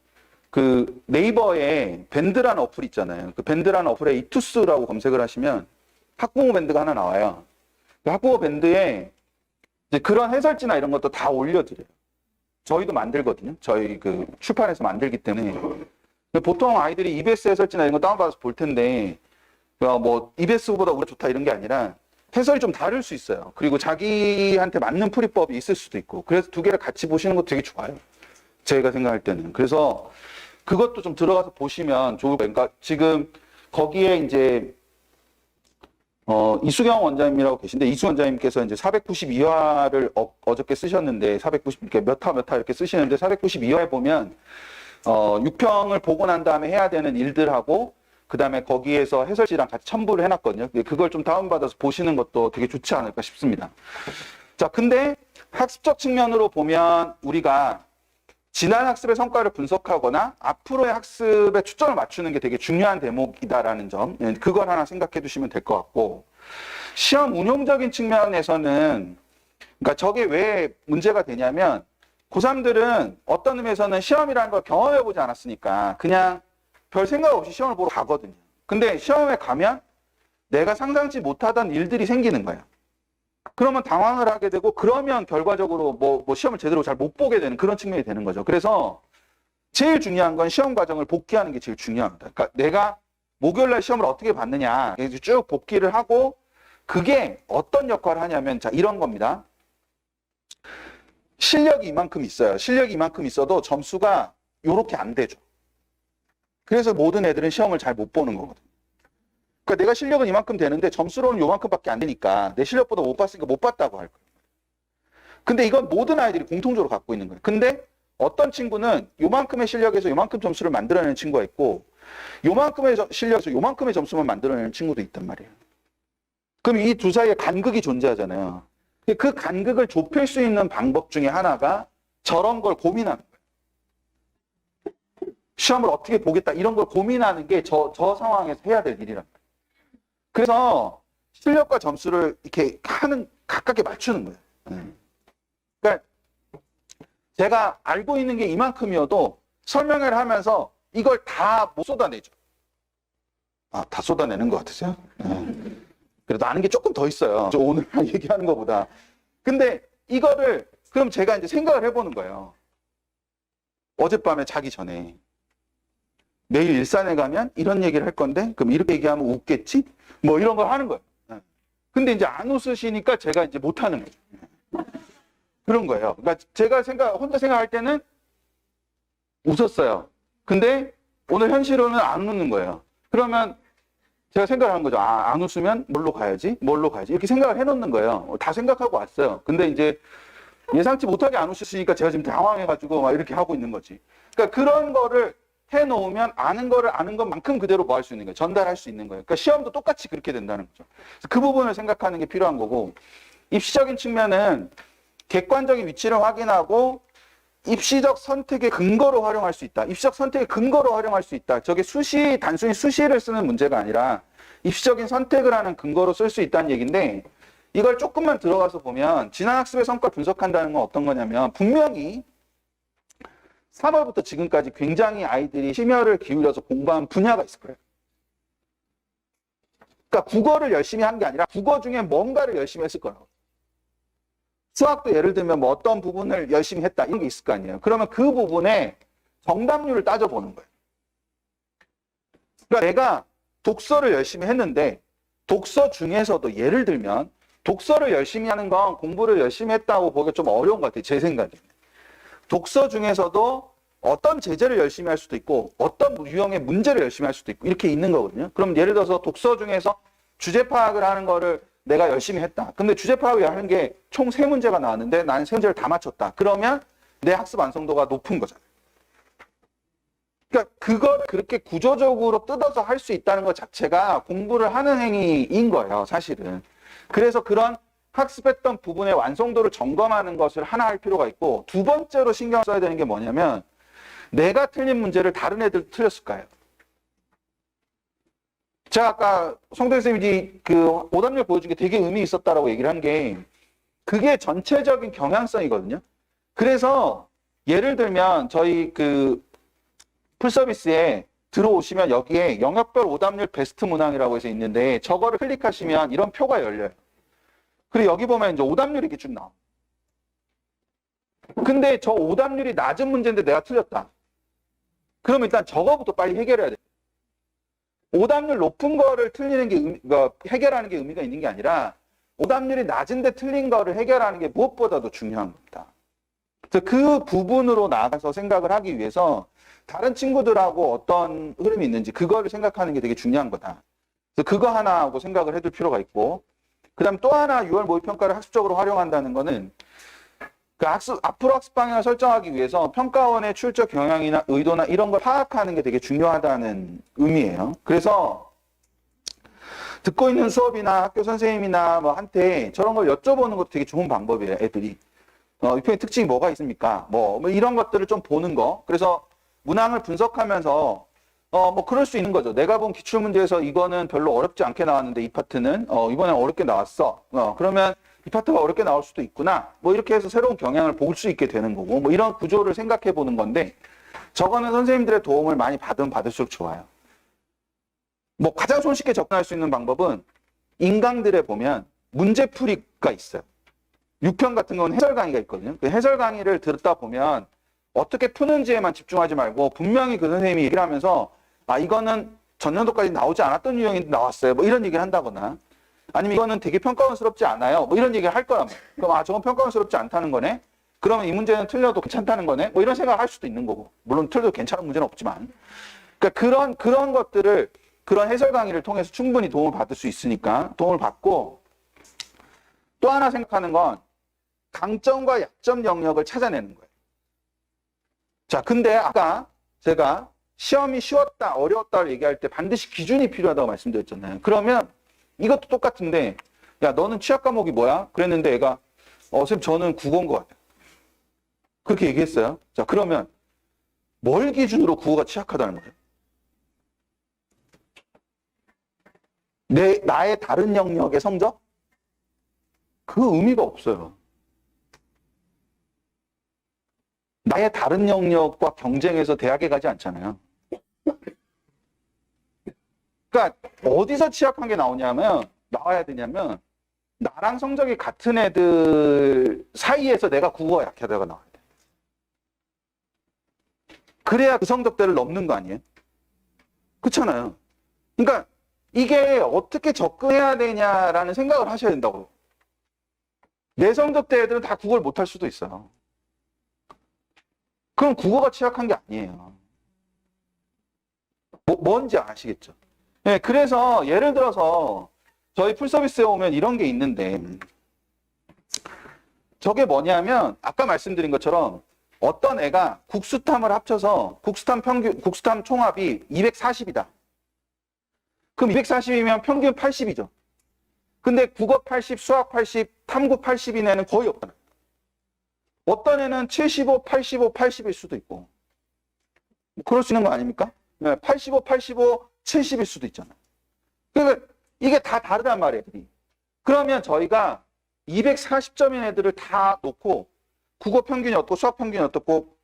S1: 그 네이버에 밴드라는 어플 있잖아요. 그 밴드라는 어플에 이투스라고 검색을 하시면 학부모 밴드가 하나 나와요. 그 학부모 밴드에 이제 그런 해설지나 이런 것도 다 올려드려요. 저희도 만들거든요. 저희 그 출판에서 만들기 때문에. 보통 아이들이 EBS 해설지나 이런 거 다운받아서 볼 텐데, 뭐, EBS보다 우리가 좋다 이런 게 아니라 해설이 좀 다를 수 있어요. 그리고 자기한테 맞는 풀이법이 있을 수도 있고. 그래서 두 개를 같이 보시는 것도 되게 좋아요. 제가 생각할 때는. 그래서 그것도 좀 들어가서 보시면 좋을 거예요. 그러니까 지금 거기에 이제 이수경 원장님이라고 계신데, 이수 원장님께서 이제 492화를 어저께 쓰셨는데, 490, 이렇게 몇 화 이렇게 쓰시는데, 492화에 보면, 6평을 보고 난 다음에 해야 되는 일들하고, 그 다음에 거기에서 해설지랑 같이 첨부를 해놨거든요. 그걸 좀 다운받아서 보시는 것도 되게 좋지 않을까 싶습니다. 자, 근데 학습적 측면으로 보면 우리가 지난 학습의 성과를 분석하거나 앞으로의 학습에 초점을 맞추는 게 되게 중요한 대목이다라는 점, 그걸 하나 생각해 두시면 될 것 같고, 시험 운용적인 측면에서는, 그러니까 저게 왜 문제가 되냐면, 고3들은 어떤 의미에서는 시험이라는 걸 경험해 보지 않았으니까 그냥 별 생각 없이 시험을 보러 가거든요. 근데 시험에 가면 내가 상상치 못하던 일들이 생기는 거예요. 그러면 당황을 하게 되고, 그러면 결과적으로 뭐 시험을 제대로 잘 못 보게 되는 그런 측면이 되는 거죠. 그래서 제일 중요한 건 시험 과정을 복기하는 게 제일 중요합니다. 그러니까 내가 목요일날 시험을 어떻게 봤느냐, 쭉 복기를 하고, 그게 어떤 역할을 하냐면, 자, 이런 겁니다. 실력이 이만큼 있어요. 실력이 이만큼 있어도 점수가 요렇게 안 되죠. 그래서 모든 애들은 시험을 잘 못 보는 거거든요. 그러니까 내가 실력은 이만큼 되는데 점수로는 요만큼밖에 안 되니까 내 실력보다 못 봤으니까 못 봤다고 할 거예요. 근데 이건 모든 아이들이 공통적으로 갖고 있는 거예요. 근데 어떤 친구는 요만큼의 실력에서 요만큼 점수를 만들어내는 친구가 있고, 요만큼의 실력에서 요만큼의 점수만 만들어내는 친구도 있단 말이에요. 그럼 이 두 사이에 간극이 존재하잖아요. 그 간극을 좁힐 수 있는 방법 중에 하나가 저런 걸 고민하는 거예요. 시험을 어떻게 보겠다 이런 걸 고민하는 게 저 상황에서 해야 될 일이란 말이에요. 그래서 실력과 점수를 이렇게 가깝게 맞추는 거예요. 그러니까 제가 알고 있는 게 이만큼이어도 설명을 하면서 이걸 다 못 쏟아내죠. 아, 다 쏟아내는 것 같으세요? 그래도 아는 게 조금 더 있어요. 저 오늘 얘기하는 것보다. 근데 이거를 그럼 제가 이제 생각을 해보는 거예요. 어젯밤에 자기 전에 내일 일산에 가면 이런 얘기를 할 건데 그럼 이렇게 얘기하면 웃겠지? 뭐 이런 걸 하는 거예요. 근데 이제 안 웃으시니까 제가 이제 못 하는 거죠. 그런 거예요. 그러니까 제가 혼자 생각할 때는 웃었어요. 근데 오늘 현실로는 안 웃는 거예요. 그러면 제가 생각을 하는 거죠. 아, 안 웃으면 뭘로 가야지? 이렇게 생각을 해놓는 거예요. 다 생각하고 왔어요. 근데 이제 예상치 못하게 안 웃으시니까 제가 지금 당황해가지고 막 이렇게 하고 있는 거지. 그러니까 그런 거를 해놓으면 아는 거를 아는 것만큼 그대로 뭐 할 수 있는 거예요. 전달할 수 있는 거예요. 그러니까 시험도 똑같이 그렇게 된다는 거죠. 그 부분을 생각하는 게 필요한 거고, 입시적인 측면은 객관적인 위치를 확인하고 입시적 선택의 근거로 활용할 수 있다. 입시적 선택의 근거로 활용할 수 있다. 저게 단순히 수시를 쓰는 문제가 아니라 입시적인 선택을 하는 근거로 쓸 수 있다는 얘기인데, 이걸 조금만 들어가서 보면 지난 학습의 성과를 분석한다는 건 어떤 거냐면, 분명히 3월부터 지금까지 굉장히 아이들이 심혈을 기울여서 공부한 분야가 있을 거예요. 그러니까 국어를 열심히 한 게 아니라 국어 중에 뭔가를 열심히 했을 거라고. 수학도 예를 들면 뭐 어떤 부분을 열심히 했다 이런 게 있을 거 아니에요. 그러면 그 부분에 정답률을 따져보는 거예요. 그러니까 내가 독서를 열심히 했는데 독서 중에서도 예를 들면 독서를 열심히 하는 건 공부를 열심히 했다고 보기가 좀 어려운 것 같아요. 제 생각에는. 독서 중에서도 어떤 제재를 열심히 할 수도 있고 어떤 유형의 문제를 열심히 할 수도 있고 이렇게 있는 거거든요. 그럼 예를 들어서 독서 중에서 주제 파악을 하는 거를 내가 열심히 했다. 근데 주제 파악을 하는 게 총 3문제가 나왔는데 나는 3문제를 다 맞췄다. 그러면 내 학습 완성도가 높은 거잖아요. 그러니까 그걸 그렇게 구조적으로 뜯어서 할 수 있다는 것 자체가 공부를 하는 행위인 거예요, 사실은. 그래서 그런 학습했던 부분의 완성도를 점검하는 것을 하나 할 필요가 있고, 두 번째로 신경 써야 되는 게 뭐냐면 내가 틀린 문제를 다른 애들 틀렸을까요? 제가 아까 송도희 선생님이 그 오답률 보여준 게 되게 의미 있었다라고 얘기를 한 게 그게 전체적인 경향성이거든요. 그래서 예를 들면 저희 그 풀서비스에 들어오시면 여기에 영역별 오답률 베스트 문항이라고 해서 있는데 저거를 클릭하시면 이런 표가 열려요. 그리고 여기 보면 이제 오답률이 이렇게 쭉 나와. 근데 저 오답률이 낮은 문제인데 내가 틀렸다. 그럼 일단 저거부터 빨리 해결해야 돼. 오답률 높은 거를 틀리는 게 해결하는 게 의미가 있는 게 아니라 오답률이 낮은데 틀린 거를 해결하는 게 무엇보다도 중요한 겁니다. 그래서 그 부분으로 나가서 생각을 하기 위해서 다른 친구들하고 어떤 흐름이 있는지 그거를 생각하는 게 되게 중요한 거다. 그래서 그거 하나 하고 생각을 해둘 필요가 있고, 그 다음 또 하나 6월 모의평가를 학습적으로 활용한다는 거는 그 앞으로 학습 방향을 설정하기 위해서 평가원의 출처 경향이나 의도나 이런 걸 파악하는 게 되게 중요하다는 의미예요. 그래서 듣고 있는 수업이나 학교 선생님이나 뭐 한테 저런 걸 여쭤보는 것도 되게 좋은 방법이에요, 애들이. 이 표현의 특징이 뭐가 있습니까? 뭐 이런 것들을 좀 보는 거. 그래서 문항을 분석하면서 뭐 그럴 수 있는 거죠. 내가 본 기출문제에서 이거는 별로 어렵지 않게 나왔는데 이 파트는 이번엔 어렵게 나왔어. 그러면 이 파트가 어렵게 나올 수도 있구나. 뭐 이렇게 해서 새로운 경향을 볼 수 있게 되는 거고, 뭐 이런 구조를 생각해 보는 건데, 저거는 선생님들의 도움을 많이 받으면 받을수록 좋아요. 뭐 가장 손쉽게 접근할 수 있는 방법은 인강들에 보면 문제풀이가 있어요. 6편 같은 경우는 해설 강의가 있거든요. 그 해설 강의를 듣다 보면 어떻게 푸는지에만 집중하지 말고 분명히 그 선생님이 얘기를 하면서 이거는 전년도까지 나오지 않았던 유형인데 나왔어요. 뭐 이런 얘기를 한다거나, 아니면 이거는 되게 평가원스럽지 않아요. 뭐 이런 얘기를 할 거란 말이에요. 그럼 저건 평가원스럽지 않다는 거네. 그러면 이 문제는 틀려도 괜찮다는 거네. 뭐 이런 생각을 할 수도 있는 거고. 물론 틀려도 괜찮은 문제는 없지만. 그러니까 그런 것들을 그런 해설 강의를 통해서 충분히 도움을 받을 수 있으니까 도움을 받고, 또 하나 생각하는 건 강점과 약점 영역을 찾아내는 거예요. 자, 근데 아까 제가 시험이 쉬웠다, 어려웠다를 얘기할 때 반드시 기준이 필요하다고 말씀드렸잖아요. 그러면 이것도 똑같은데, 야, 너는 취약 과목이 뭐야? 그랬는데 애가, 선생님, 저는 국어인 것 같아요. 그렇게 얘기했어요. 자, 그러면 뭘 기준으로 국어가 취약하다는 거죠? 나의 다른 영역의 성적? 그 의미가 없어요. 나의 다른 영역과 경쟁해서 대학에 가지 않잖아요. 그러니까 어디서 취약한 게 나와야 되냐면 나랑 성적이 같은 애들 사이에서 내가 국어가 약하다가 나와야 돼. 그래야 그 성적대를 넘는 거 아니에요? 그렇잖아요. 그러니까 이게 어떻게 접근해야 되냐라는 생각을 하셔야 된다고. 내 성적대 애들은 다 국어를 못할 수도 있어요. 그럼 국어가 취약한 게 아니에요. 뭔지 아시겠죠? 네, 그래서 예를 들어서 저희 풀서비스에 오면 이런 게 있는데, 저게 뭐냐면 아까 말씀드린 것처럼 어떤 애가 국수탐을 합쳐서 국수탐 총합이 240이다. 그럼 240이면 평균 80이죠. 근데 국어 80, 수학 80, 탐구 80인 애는 거의 없잖아요. 어떤 애는 75, 85, 80일 수도 있고. 그럴 수 있는 거 아닙니까? 85, 85, 70일 수도 있잖아요. 그러니까 이게 다 다르단 말이에요. 그러면 저희가 240점인 애들을 다 놓고 국어 평균이 어떻고 수학 평균이 어떻고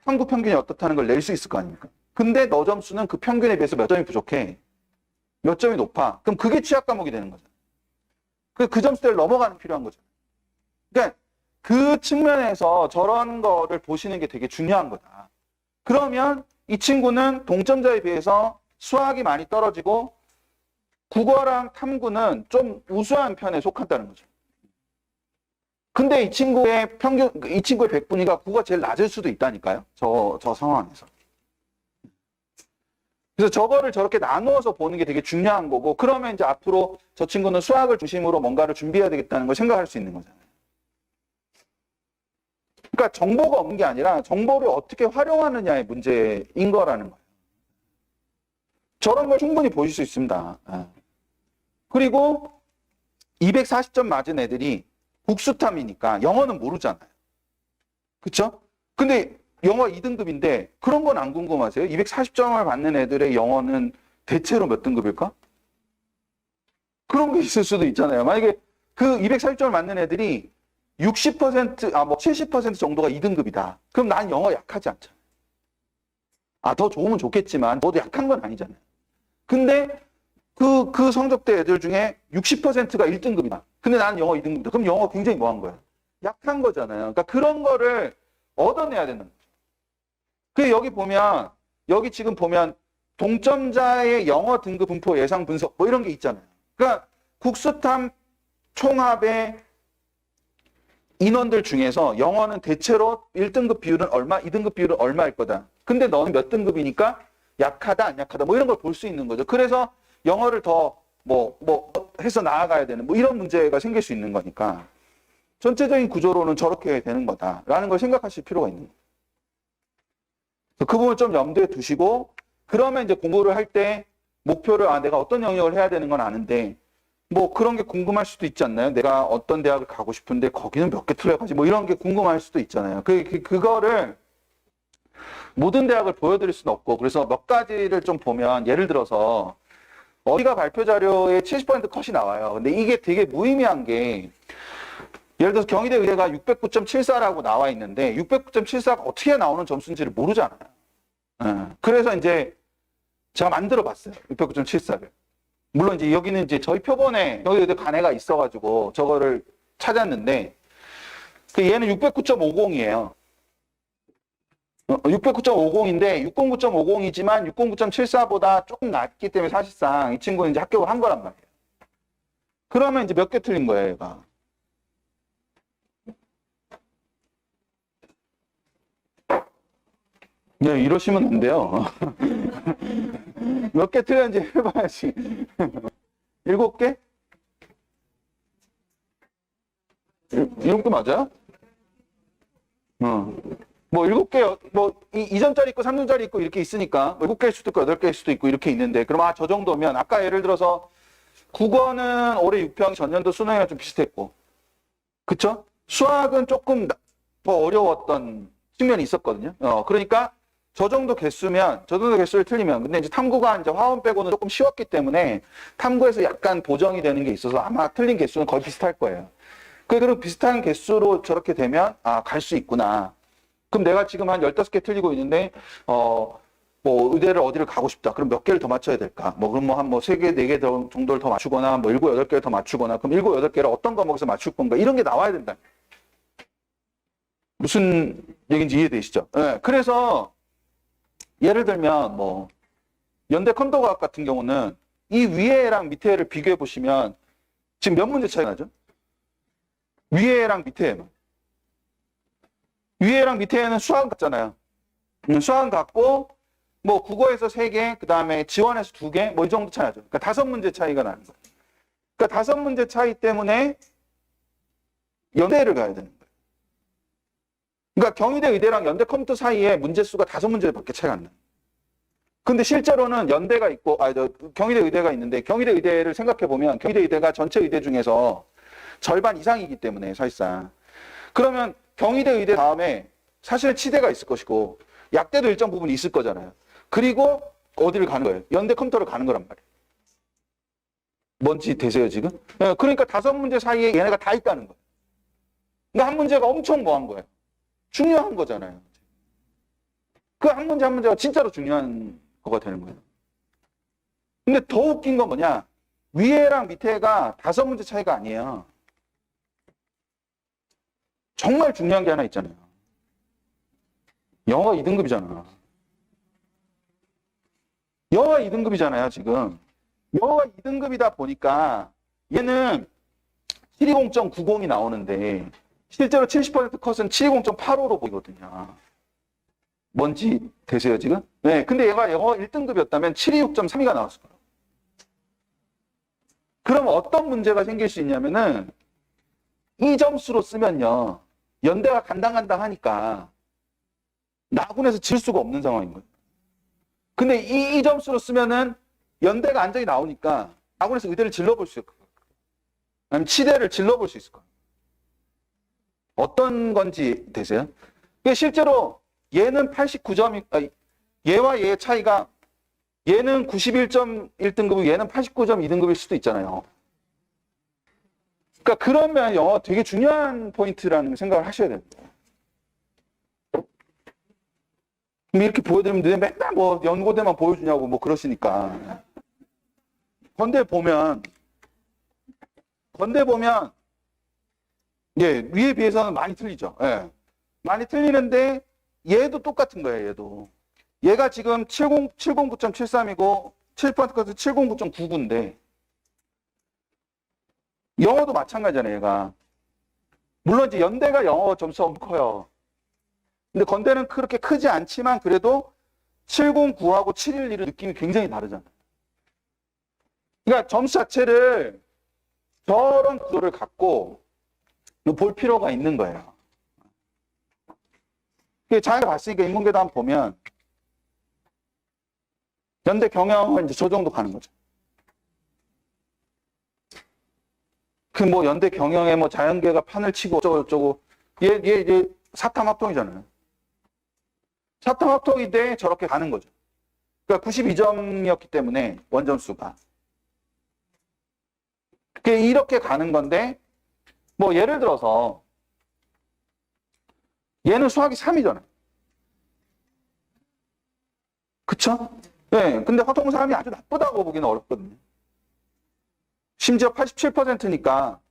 S1: 탐구 평균이 어떻다는 걸 낼 수 있을 거 아닙니까? 근데 너 점수는 그 평균에 비해서 몇 점이 부족해. 몇 점이 높아. 그럼 그게 취약 과목이 되는 거죠. 그 점수대를 넘어가는 필요한 거죠. 그러니까 그 측면에서 저런 거를 보시는 게 되게 중요한 거다. 그러면 이 친구는 동점자에 비해서 수학이 많이 떨어지고 국어랑 탐구는 좀 우수한 편에 속한다는 거죠. 근데 이 친구의 100분위가 국어가 제일 낮을 수도 있다니까요. 저 상황에서. 그래서 저거를 저렇게 나누어서 보는 게 되게 중요한 거고, 그러면 이제 앞으로 저 친구는 수학을 중심으로 뭔가를 준비해야 되겠다는 걸 생각할 수 있는 거잖아요. 그러니까 정보가 없는 게 아니라 정보를 어떻게 활용하느냐의 문제인 거라는 거예요. 저런 걸 충분히 보실 수 있습니다. 그리고 240점 맞은 애들이 국수탐이니까 영어는 모르잖아요. 그쵸? 근데 영어 2등급인데 그런 건 안 궁금하세요? 240점을 받는 애들의 영어는 대체로 몇 등급일까? 그런 게 있을 수도 있잖아요. 만약에 그 240점을 맞는 애들이 60%, 70% 정도가 2등급이다. 그럼 난 영어 약하지 않잖아요. 더 좋으면 좋겠지만, 모두 약한 건 아니잖아요. 근데 그 성적대 애들 중에 60%가 1등급이다. 근데 나는 영어 2등급이다. 그럼 영어 굉장히 뭐한 거야? 약한 거잖아요. 그러니까 그런 거를 얻어내야 되는 거죠. 그 여기 지금 보면 동점자의 영어 등급 분포 예상 분석 뭐 이런 게 있잖아요. 그러니까 국수탐 총합의 인원들 중에서 영어는 대체로 1등급 비율은 얼마, 2등급 비율은 얼마일 거다. 근데 너는 몇 등급이니까 약하다, 안 약하다, 뭐 이런 걸 볼 수 있는 거죠. 그래서 영어를 더 해서 나아가야 되는 뭐 이런 문제가 생길 수 있는 거니까 전체적인 구조로는 저렇게 되는 거다라는 걸 생각하실 필요가 있는 거예요. 그 부분을 좀 염두에 두시고 그러면 이제 공부를 할 때 목표를 내가 어떤 영역을 해야 되는 건 아는데 뭐 그런 게 궁금할 수도 있지 않나요? 내가 어떤 대학을 가고 싶은데 거기는 몇 개 틀려가지 뭐 이런 게 궁금할 수도 있잖아요. 그거를 모든 대학을 보여드릴 수는 없고 그래서 몇 가지를 좀 보면 예를 들어서 어디가 발표 자료에 70% 컷이 나와요. 근데 이게 되게 무의미한 게 예를 들어서 경희대 의대가 609.74라고 나와 있는데 609.74가 어떻게 나오는 점수인지를 모르잖아요. 그래서 이제 제가 만들어 봤어요. 609.74를. 물론 이제 여기는 이제 저희 표본에 경희대 간애가 있어가지고 저거를 찾았는데 얘는 609.50이에요. 609.50인데 609.50이지만 609.74보다 조금 낮기 때문에 사실상 이 친구는 이제 합격을 한 거란 말이에요. 그러면 이제 몇 개 틀린 거예요, 얘가. 네, 이러시면 안 돼요. 몇 개 틀렸는지 해봐야지. 7개? 7개 맞아요? 뭐 7개, 뭐 2점짜리 있고 3점짜리 있고 이렇게 있으니까 7개일 수도 있고 8개일 수도 있고 이렇게 있는데 그럼 저 정도면 아까 예를 들어서 국어는 올해 6평 전년도 수능이랑 좀 비슷했고 그쵸? 수학은 조금 더 어려웠던 측면이 있었거든요. 그러니까 저 정도 개수를 틀리면 근데 이제 탐구가 이제 화원 빼고는 조금 쉬웠기 때문에 탐구에서 약간 보정이 되는 게 있어서 아마 틀린 개수는 거의 비슷할 거예요. 그럼 비슷한 개수로 저렇게 되면 갈 수 있구나. 그럼 내가 지금 한 15개 틀리고 있는데, 뭐, 의대를 어디를 가고 싶다. 그럼 몇 개를 더 맞춰야 될까? 그럼 한 3개, 4개 정도를 더 맞추거나, 7, 8개를 더 맞추거나, 그럼 7, 8개를 어떤 과목에서 맞출 건가? 이런 게 나와야 된다. 무슨 얘기인지 이해되시죠? 네, 그래서, 예를 들면, 연대 컴퓨터과학 같은 경우는 이 위에랑 밑에를 비교해 보시면, 지금 몇 문제 차이 나죠? 위에랑 밑에만. 위에랑 밑에는 수학 같잖아요. 수학 같고, 국어에서 3개, 그 다음에 지원에서 2개, 이 정도 차이 나죠. 그러니까 5문제 차이가 나는 거예요. 그러니까 5문제 차이 때문에 연대를 가야 되는 거예요. 그러니까 경희대 의대랑 연대 컴퓨터 사이에 문제 수가 5문제밖에 차이가 안 나요. 근데 실제로는 연대가 있고, 경희대 의대가 있는데, 경희대 의대를 생각해보면, 경희대 의대가 전체 의대 중에서 절반 이상이기 때문에, 사실상. 그러면 경희대 의대 다음에 사실은 치대가 있을 것이고 약대도 일정 부분 있을 거잖아요. 그리고 어디를 가는 거예요? 연대 컴퓨터를 가는 거란 말이에요. 뭔지 되세요 지금? 그러니까 5문제 사이에 얘네가 다 있다는 거예요. 그러니까 한 문제가 엄청 뭐한 거예요? 중요한 거잖아요. 그 한 문제 한 문제가 진짜로 중요한 거가 되는 거예요. 근데 더 웃긴 건 뭐냐? 위에랑 밑에가 5문제 차이가 아니에요. 정말 중요한 게 하나 있잖아요. 영어가 2등급이잖아. 영어가 2등급이잖아요, 지금. 영어가 2등급이다 보니까 얘는 720.90이 나오는데 실제로 70% 컷은 720.85로 보이거든요. 뭔지 되세요, 지금? 네, 근데 얘가 영어 1등급이었다면 726.32가 나왔을 거예요. 그럼 어떤 문제가 생길 수 있냐면은 이 점수로 쓰면요. 연대가 간당간당 하니까 나군에서 질 수가 없는 상황인 거예요. 근데 이 점수로 쓰면은 연대가 안정이 나오니까 나군에서 의대를 질러볼 수 있을 거예요. 아니면 치대를 질러볼 수 있을 거예요. 어떤 건지 되세요? 실제로 얘는 89점, 얘와 얘의 차이가 얘는 91.1등급이고 얘는 89.2등급일 수도 있잖아요. 그러니까 그러면 영어가 되게 중요한 포인트라는 생각을 하셔야 됩니다. 이렇게 보여드리면 맨날 뭐 연고대만 보여주냐고 뭐 그러시니까. 건대 보면 예, 위에 비해서는 많이 틀리죠. 예. 많이 틀리는데 얘도 똑같은 거예요, 얘도. 얘가 지금 709.73이고 7%까지 709.99인데 영어도 마찬가지잖아요, 얘가. 물론 이제 연대가 영어 점수가 엄청 커요. 근데 건대는 그렇게 크지 않지만 그래도 709하고 711의 느낌이 굉장히 다르잖아요. 그러니까 점수 자체를 저런 구도를 갖고 볼 필요가 있는 거예요. 자기가 봤으니까 인문계도 한번 보면 연대 경영은 이제 저 정도 가는 거죠. 그 뭐 연대 경영에 뭐 자연계가 판을 치고 어쩌고 얘 사탐합동이잖아요. 사탐합동인데 저렇게 가는 거죠. 그러니까 92점이었기 때문에 원점수가. 이렇게 가는 건데 뭐 예를 들어서 얘는 수학이 3이잖아요. 그쵸? 네, 근데 화통 3이 아주 나쁘다고 보기는 어렵거든요. 심지어 87%니까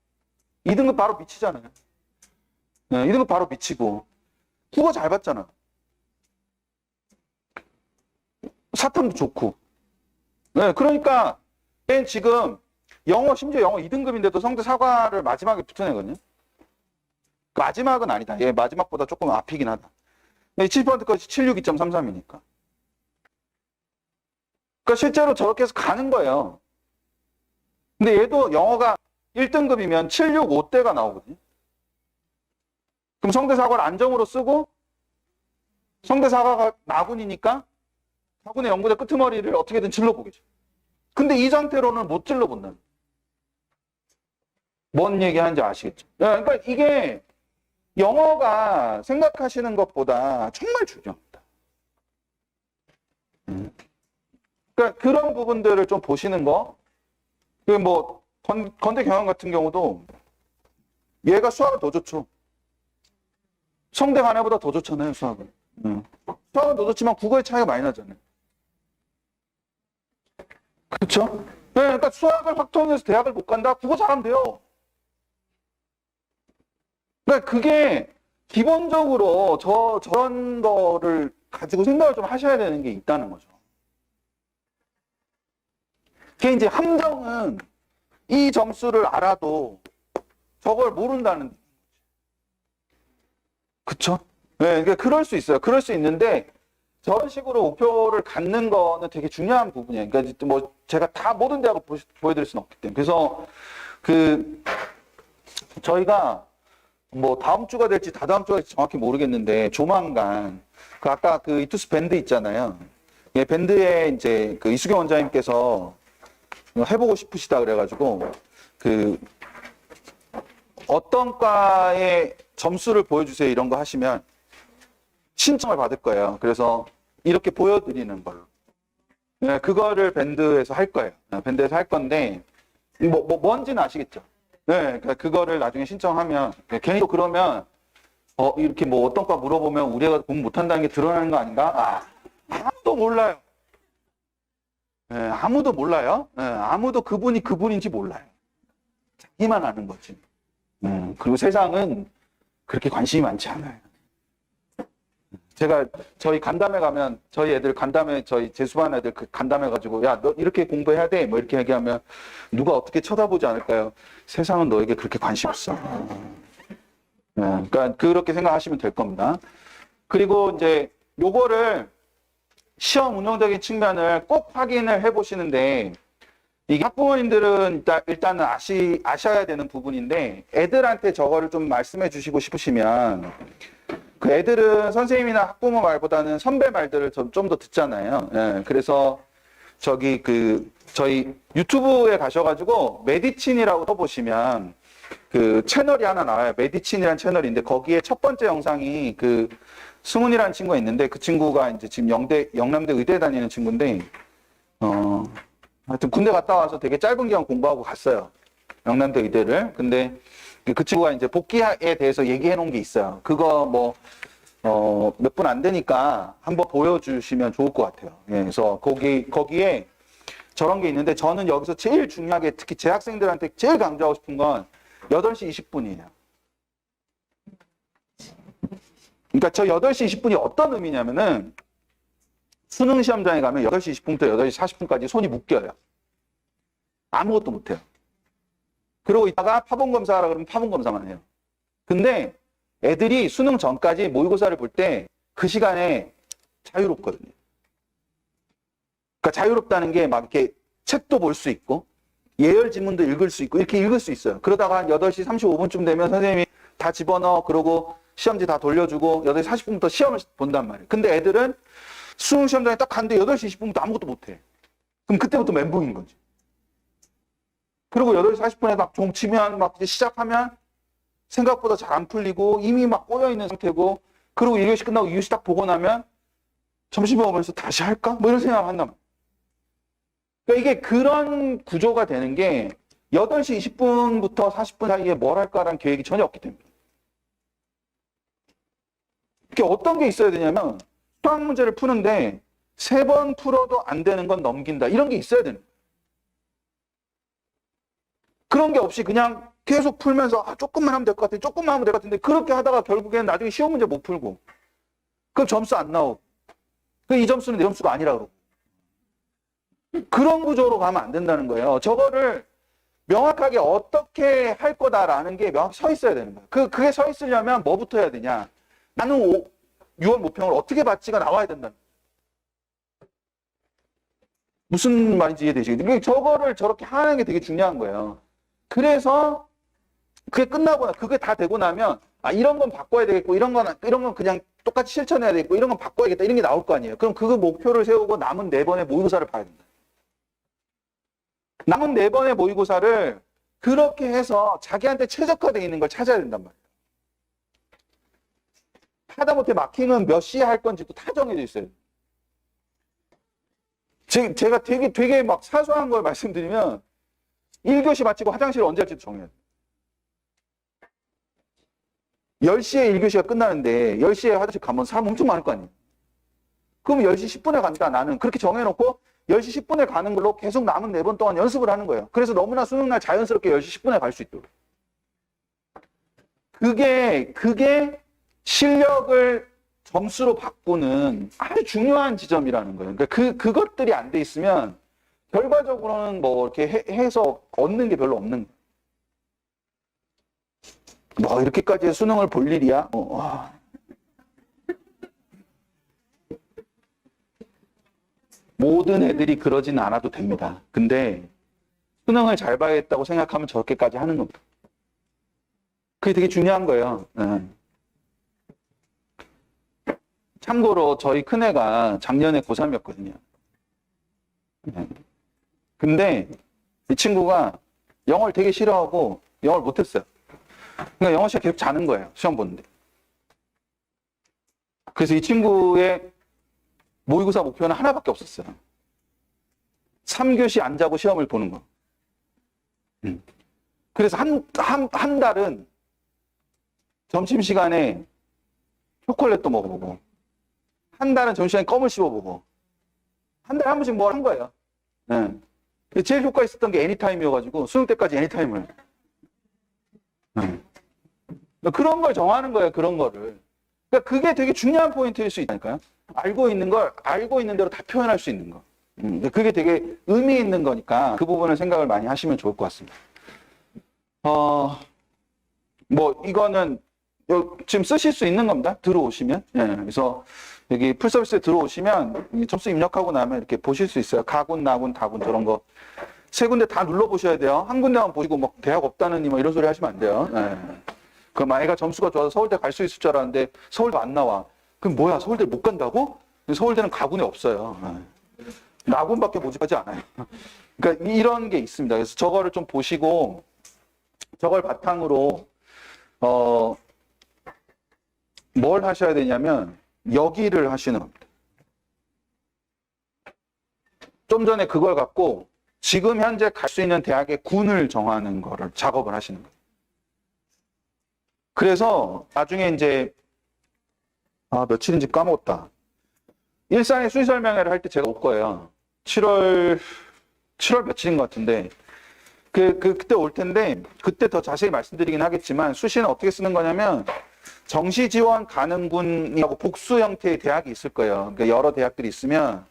S1: 2등급 바로 미치잖아요. 네, 2등급 바로 미치고 국어 잘 봤잖아. 사탐도 좋고. 네, 그러니까 얘는 지금 심지어 영어 2등급인데도 성대 사과를 마지막에 붙어내거든요. 마지막은 아니다. 얘 마지막보다 조금 앞이긴 하다. 70%까지 762.33이니까. 그러니까 실제로 저렇게 해서 가는 거예요. 근데 얘도 영어가 1등급이면 765대가 나오거든요. 그럼 성대사과를 안정으로 쓰고 성대사과가 나군이니까 나군의 연구대 끄트머리를 어떻게든 질러보겠죠. 근데 이 상태로는 못 질러본다는. 뭔 얘기하는지 아시겠죠? 그러니까 이게 영어가 생각하시는 것보다 정말 중요합니다. 그러니까 그런 부분들을 좀 보시는 거. 뭐 건대 경영 같은 경우도 얘가 수학은 더 좋죠. 성대 간에보다 더 좋잖아요, 수학은. 수학은 더 좋지만 국어의 차이가 많이 나잖아요. 그렇죠? 네, 그러니까 수학을 확통해서 대학을 못 간다? 국어 잘하면 돼요. 그러니까 그게 기본적으로 저런 거를 가지고 생각을 좀 하셔야 되는 게 있다는 거죠. 그게 이제 함정은 이 점수를 알아도 저걸 모른다는 거지. 그쵸? 네, 그러니까 그럴 수 있어요. 그럴 수 있는데 저런 식으로 목표를 갖는 거는 되게 중요한 부분이에요. 그러니까 뭐 제가 다 모든 대학을 보여드릴 수는 없기 때문에. 그래서 저희가 뭐 다음 주가 될지 다다음 주가 될지 정확히 모르겠는데 조만간 아까 이투스 밴드 있잖아요. 예, 밴드에 이제 이수경 원장님께서 해보고 싶으시다 그래가지고 어떤 과의 점수를 보여주세요 이런 거 하시면 신청을 받을 거예요. 그래서 이렇게 보여드리는 걸로. 네, 그거를 밴드에서 할 거예요. 밴드에서 할 건데 뭔지는 아시겠죠? 네, 그러니까 그거를 나중에 신청하면 괜히 또 그러면 이렇게 뭐 어떤 과 물어보면 우리 애가 공부 못한다는 게 드러나는 거 아닌가? 아무도 몰라요. 네, 아무도 몰라요. 네, 아무도 그분이 그분인지 몰라요. 자기만 아는 거지. 그리고 세상은 그렇게 관심이 많지 않아요. 제가 저희 간담회 가면 저희 애들 간담회 저희 재수반 애들 간담회 가지고 야, 너 이렇게 공부해야 돼 뭐 이렇게 얘기하면 누가 어떻게 쳐다보지 않을까요? 세상은 너에게 그렇게 관심 없어. 그러니까 그렇게 생각하시면 될 겁니다. 그리고 이제 요거를 시험 운영적인 측면을 꼭 확인을 해 보시는데 이게 학부모님들은 일단은 아셔야 되는 부분인데, 애들한테 저거를 좀 말씀해 주시고 싶으시면, 그 애들은 선생님이나 학부모 말보다는 선배 말들을 좀 더 듣잖아요. 예, 그래서 저희 유튜브에 가셔가지고 메디친이라고 써보시면 그 채널이 하나 나와요. 메디친이라는 채널인데 거기에 첫 번째 영상이 그 승훈이라는 친구가 있는데, 그 친구가 이제 지금 영남대 의대 다니는 친구인데, 하여튼 군대 갔다 와서 되게 짧은 기간 공부하고 갔어요. 영남대 의대를. 근데 그 친구가 이제 복귀에 대해서 얘기해 놓은 게 있어요. 그거 몇 분 안 되니까 한번 보여주시면 좋을 것 같아요. 예, 그래서 거기에 저런 게 있는데, 저는 여기서 제일 중요하게 특히 제 학생들한테 제일 강조하고 싶은 건 8시 20분이에요. 그러니까 저 8시 20분이 어떤 의미냐면은, 수능 시험장에 가면 8시 20분부터 8시 40분까지 손이 묶여요. 아무것도 못해요. 그러고 있다가 파본검사하라 그러면 파본검사만 해요. 근데 애들이 수능 전까지 모의고사를 볼 때 그 시간에 자유롭거든요. 그러니까 자유롭다는 게 막 이렇게 책도 볼 수 있고, 예열 지문도 읽을 수 있고, 이렇게 읽을 수 있어요. 그러다가 한 8시 35분쯤 되면 선생님이 다 집어넣어, 그러고 시험지 다 돌려주고 8시 40분부터 시험을 본단 말이에요. 근데 애들은 수능 시험장에 딱 갔는데 8시 20분부터 아무것도 못해. 그럼 그때부터 멘붕인 거지. 그리고 8시 40분에 막 종 치면 막 이제 시작하면 생각보다 잘 안 풀리고 이미 막 꼬여있는 상태고, 그리고 1교시 끝나고 2교시 딱 보고 나면 점심 먹으면서 다시 할까? 뭐 이런 생각을 한단 말이에요. 그러니까 이게 그런 구조가 되는 게 8시 20분부터 40분 사이에 뭘 할까라는 계획이 전혀 없기 때문에. 이게 어떤 게 있어야 되냐면, 수학 문제를 푸는데 3번 풀어도 안 되는 건 넘긴다. 이런 게 있어야 되는 거예요. 그런 게 없이 그냥 계속 풀면서 조금만 하면 될 것 같은데, 조금만 하면 될 것 같은데, 그렇게 하다가 결국에는 나중에 시험 문제 못 풀고, 그럼 점수 안 나오고, 이 점수는 내 점수가 아니라 그러고. 그런 구조로 가면 안 된다는 거예요. 저거를 명확하게 어떻게 할 거다라는 게 명확히 서 있어야 되는 거예요. 그게 서 있으려면 뭐부터 해야 되냐. 나는 6월 모평을 어떻게 받지가 나와야 된다는 거예요. 무슨 말인지 이해되시겠죠? 저거를 저렇게 하는 게 되게 중요한 거예요. 그래서 그게 끝나고 그게 다 되고 나면, 이런 건 바꿔야 되겠고, 이런 건 그냥 똑같이 실천해야 되겠고, 이런 건 바꿔야겠다, 이런 게 나올 거 아니에요. 그럼 그 목표를 세우고 남은 4번의 모의고사를 봐야 된다. 남은 4번의 모의고사를 그렇게 해서 자기한테 최적화되어 있는 걸 찾아야 된단 말이에요. 하다못해 마킹은 몇 시에 할 건지도 다 정해져 있어요. 제가 되게 막 사소한 걸 말씀드리면, 1교시 마치고 화장실 언제 할지도 정해야 돼요. 10시에 1교시가 끝나는데 10시에 화장실 가면 사람 엄청 많을 거 아니에요. 그럼 10시 10분에 간다. 나는 그렇게 정해놓고 10시 10분에 가는 걸로 계속 남은 4번 동안 연습을 하는 거예요. 그래서 너무나 수능날 자연스럽게 10시 10분에 갈 수 있도록. 그게 실력을 점수로 바꾸는 아주 중요한 지점이라는 거예요. 그러니까 그것들이 안 돼 있으면 결과적으로는 뭐 이렇게 해서 얻는 게 별로 없는 거예요. 뭐 이렇게까지 수능을 볼 일이야? 모든 애들이 그러진 않아도 됩니다. 근데 수능을 잘 봐야겠다고 생각하면 저렇게까지 하는 겁니다. 그게 되게 중요한 거예요. 참고로 저희 큰애가 작년에 고3이었거든요. 근데 이 친구가 영어를 되게 싫어하고 영어를 못했어요. 그러니까 영어 시간 계속 자는 거예요. 시험 보는데. 그래서 이 친구의 모의고사 목표는 하나밖에 없었어요. 3교시 안 자고 시험을 보는 거. 그래서 한 달은 점심시간에 초콜릿도 먹어보고, 한 달은 점심시간에 껌을 씹어보고, 한 달에 한 번씩 뭘 한 거예요. 제일 효과 있었던 게 애니타임이어가지고 수능 때까지 애니타임을. 그런 걸 정하는 거예요. 그런 거를. 그러니까 그게 되게 중요한 포인트일 수 있다니까요. 알고 있는 걸 알고 있는 대로 다 표현할 수 있는 거. 그게 되게 의미 있는 거니까 그 부분을 생각을 많이 하시면 좋을 것 같습니다. 뭐 이거는 지금 쓰실 수 있는 겁니다. 들어오시면. 그래서 여기 풀서비스에 들어오시면 점수 입력하고 나면 이렇게 보실 수 있어요. 가군, 나군, 다군 저런 거 세 군데 다 눌러보셔야 돼요. 한 군데만 보시고 막 대학 없다느니 뭐 이런 소리 하시면 안 돼요. 네. 그럼 아이가 점수가 좋아서 서울대 갈 수 있을 줄 알았는데 서울대 안 나와. 그럼 뭐야, 서울대 못 간다고? 서울대는 가군에 없어요. 네. 나군밖에 모집하지 않아요. 그러니까 이런 게 있습니다. 그래서 저거를 좀 보시고 저걸 바탕으로 뭘 하셔야 되냐면 여기를 하시는 겁니다. 좀 전에 그걸 갖고 지금 현재 갈 수 있는 대학의 군을 정하는 거를 작업을 하시는 거예요. 그래서 나중에 이제 며칠인지 까먹었다. 일산에 수시설명회를 할 때 제가 올 거예요. 7월 며칠인 것 같은데 그때 올 텐데 그때 더 자세히 말씀드리긴 하겠지만 수시는 어떻게 쓰는 거냐면 정시 지원 가는 군이라고 복수 형태의 대학이 있을 거예요. 그러니까 여러 대학들이 있으면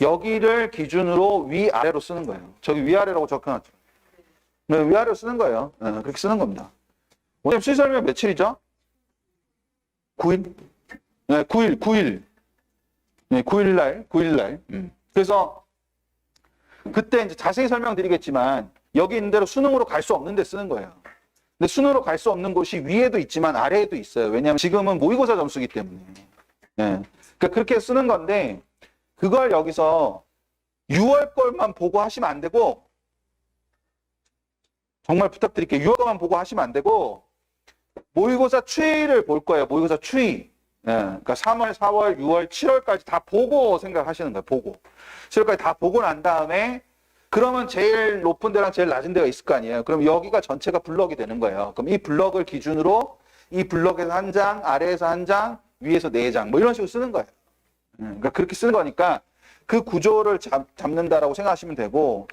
S1: 여기를 기준으로 위아래로 쓰는 거예요. 저기 위아래라고 적혀놨죠. 네, 위아래로 쓰는 거예요. 네, 그렇게 쓰는 겁니다. 오늘 수시설명 며칠이죠? 9일? 네, 9일. 네, 9일날. 그래서 그때 이제 자세히 설명드리겠지만 여기 있는 대로 수능으로 갈 수 없는 데 쓰는 거예요. 근데 수능으로 갈 수 없는 곳이 위에도 있지만 아래에도 있어요. 왜냐하면 지금은 모의고사 점수기 때문에. 네. 그러니까 그렇게 쓰는 건데 그걸 여기서 6월 걸만 보고 하시면 안 되고 정말 부탁드릴게요. 6월 걸만 보고 하시면 안 되고 모의고사 추이를 볼 거예요. 모의고사 추이. 예, 그러니까 3월, 4월, 6월, 7월까지 다 보고 생각하시는 거예요. 보고. 7월까지 다 보고 난 다음에 그러면 제일 높은 데랑 제일 낮은 데가 있을 거 아니에요. 그럼 여기가 전체가 블럭이 되는 거예요. 그럼 이 블럭을 기준으로 이 블럭에서 한 장, 아래에서 한 장, 위에서 네 장, 뭐 이런 식으로 쓰는 거예요. 그러니까 그렇게 쓰는 거니까 그 구조를 잡는다라고 생각하시면 되고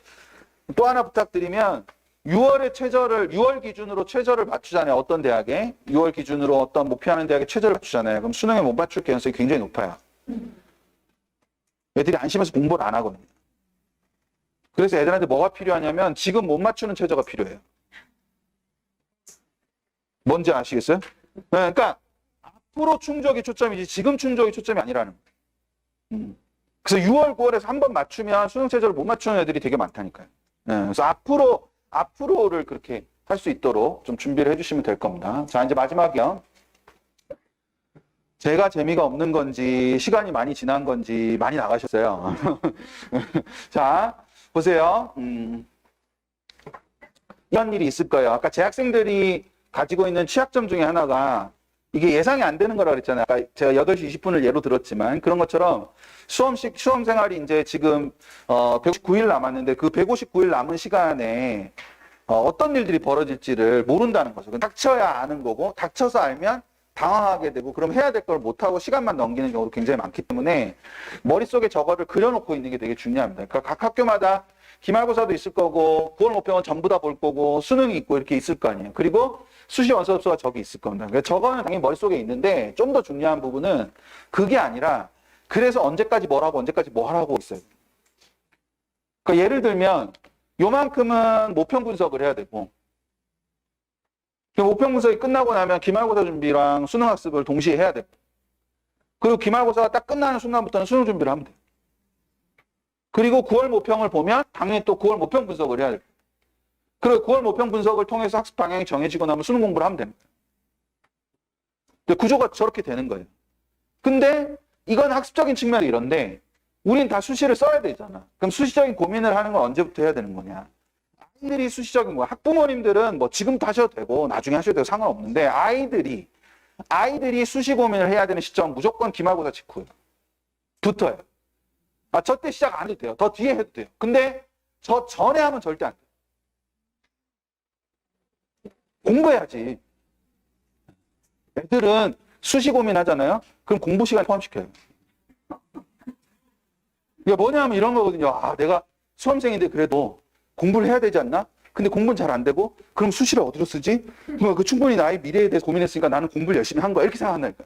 S1: 또 하나 부탁드리면 6월 기준으로 최저를 맞추잖아요. 어떤 대학에 6월 기준으로 어떤 목표하는 대학에 최저를 맞추잖아요. 그럼 수능에 못 맞출 가능성이 굉장히 높아요. 애들이 안심해서 공부를 안 하거든요. 그래서 애들한테 뭐가 필요하냐면 지금 못 맞추는 최저가 필요해요. 뭔지 아시겠어요? 네, 그러니까 앞으로 충족이 초점이지 지금 충족이 초점이 아니라는 거예요. 그래서 6월, 9월에서 한 번 맞추면 수능 최저를 못 맞추는 애들이 되게 많다니까요. 네, 그래서 앞으로를 그렇게 할 수 있도록 좀 준비를 해주시면 될 겁니다. 자, 이제 마지막이요. 제가 재미가 없는 건지 시간이 많이 지난 건지 많이 나가셨어요. 자, 보세요. 이런 일이 있을 거예요. 아까 재학생들이 가지고 있는 취약점 중에 하나가 이게 예상이 안 되는 거라 그랬잖아요. 아까 제가 8시 20분을 예로 들었지만 그런 것처럼 수험 생활이 이제 지금 159일 남았는데 그 159일 남은 시간에 어떤 일들이 벌어질지를 모른다는 거죠. 닥쳐야 아는 거고 닥쳐서 알면 당황하게 되고 그럼 해야 될 걸 못하고 시간만 넘기는 경우도 굉장히 많기 때문에 머릿속에 저거를 그려놓고 있는 게 되게 중요합니다. 그러니까 각 학교마다 기말고사도 있을 거고 9월 모평은 전부 다 볼 거고 수능이 있고 이렇게 있을 거 아니에요. 그리고 수시 원서접수가 저기 있을 겁니다. 그러니까 저거는 당연히 머릿속에 있는데 좀 더 중요한 부분은 그게 아니라 그래서 언제까지 뭘 하고 언제까지 뭐 하라고 있어요. 그러니까 예를 들면 요만큼은 모평 분석을 해야 되고 모평 분석이 끝나고 나면 기말고사 준비랑 수능 학습을 동시에 해야 되고 그리고 기말고사가 딱 끝나는 순간부터는 수능 준비를 하면 돼요. 그리고 9월 모평을 보면 당연히 또 9월 모평 분석을 해야 돼요. 그리고 9월 모평 분석을 통해서 학습 방향이 정해지고 나면 수능 공부를 하면 됩니다. 구조가 저렇게 되는 거예요. 근데 이건 학습적인 측면이 이런데 우린 다 수시를 써야 되잖아. 그럼 수시적인 고민을 하는 건 언제부터 해야 되는 거냐. 아이들이 수시적인 거, 학부모님들은 뭐 지금부터 하셔도 되고 나중에 하셔도 되고 상관없는데 아이들이 수시 고민을 해야 되는 시점은 무조건 기말고사 직후예요. 붙어요. 저 때 시작 안 해도 돼요. 더 뒤에 해도 돼요. 근데 저 전에 하면 절대 안 돼요. 공부해야지. 애들은 수시 고민 하잖아요. 그럼 공부 시간 포함시켜요. 이게 뭐냐면 이런 거거든요. 내가 수험생인데 그래도 공부를 해야 되지 않나? 근데 공부는 잘 안 되고 그럼 수시를 어디로 쓰지? 그 충분히 나의 미래에 대해서 고민했으니까 나는 공부를 열심히 한 거야. 이렇게 생각한다니까.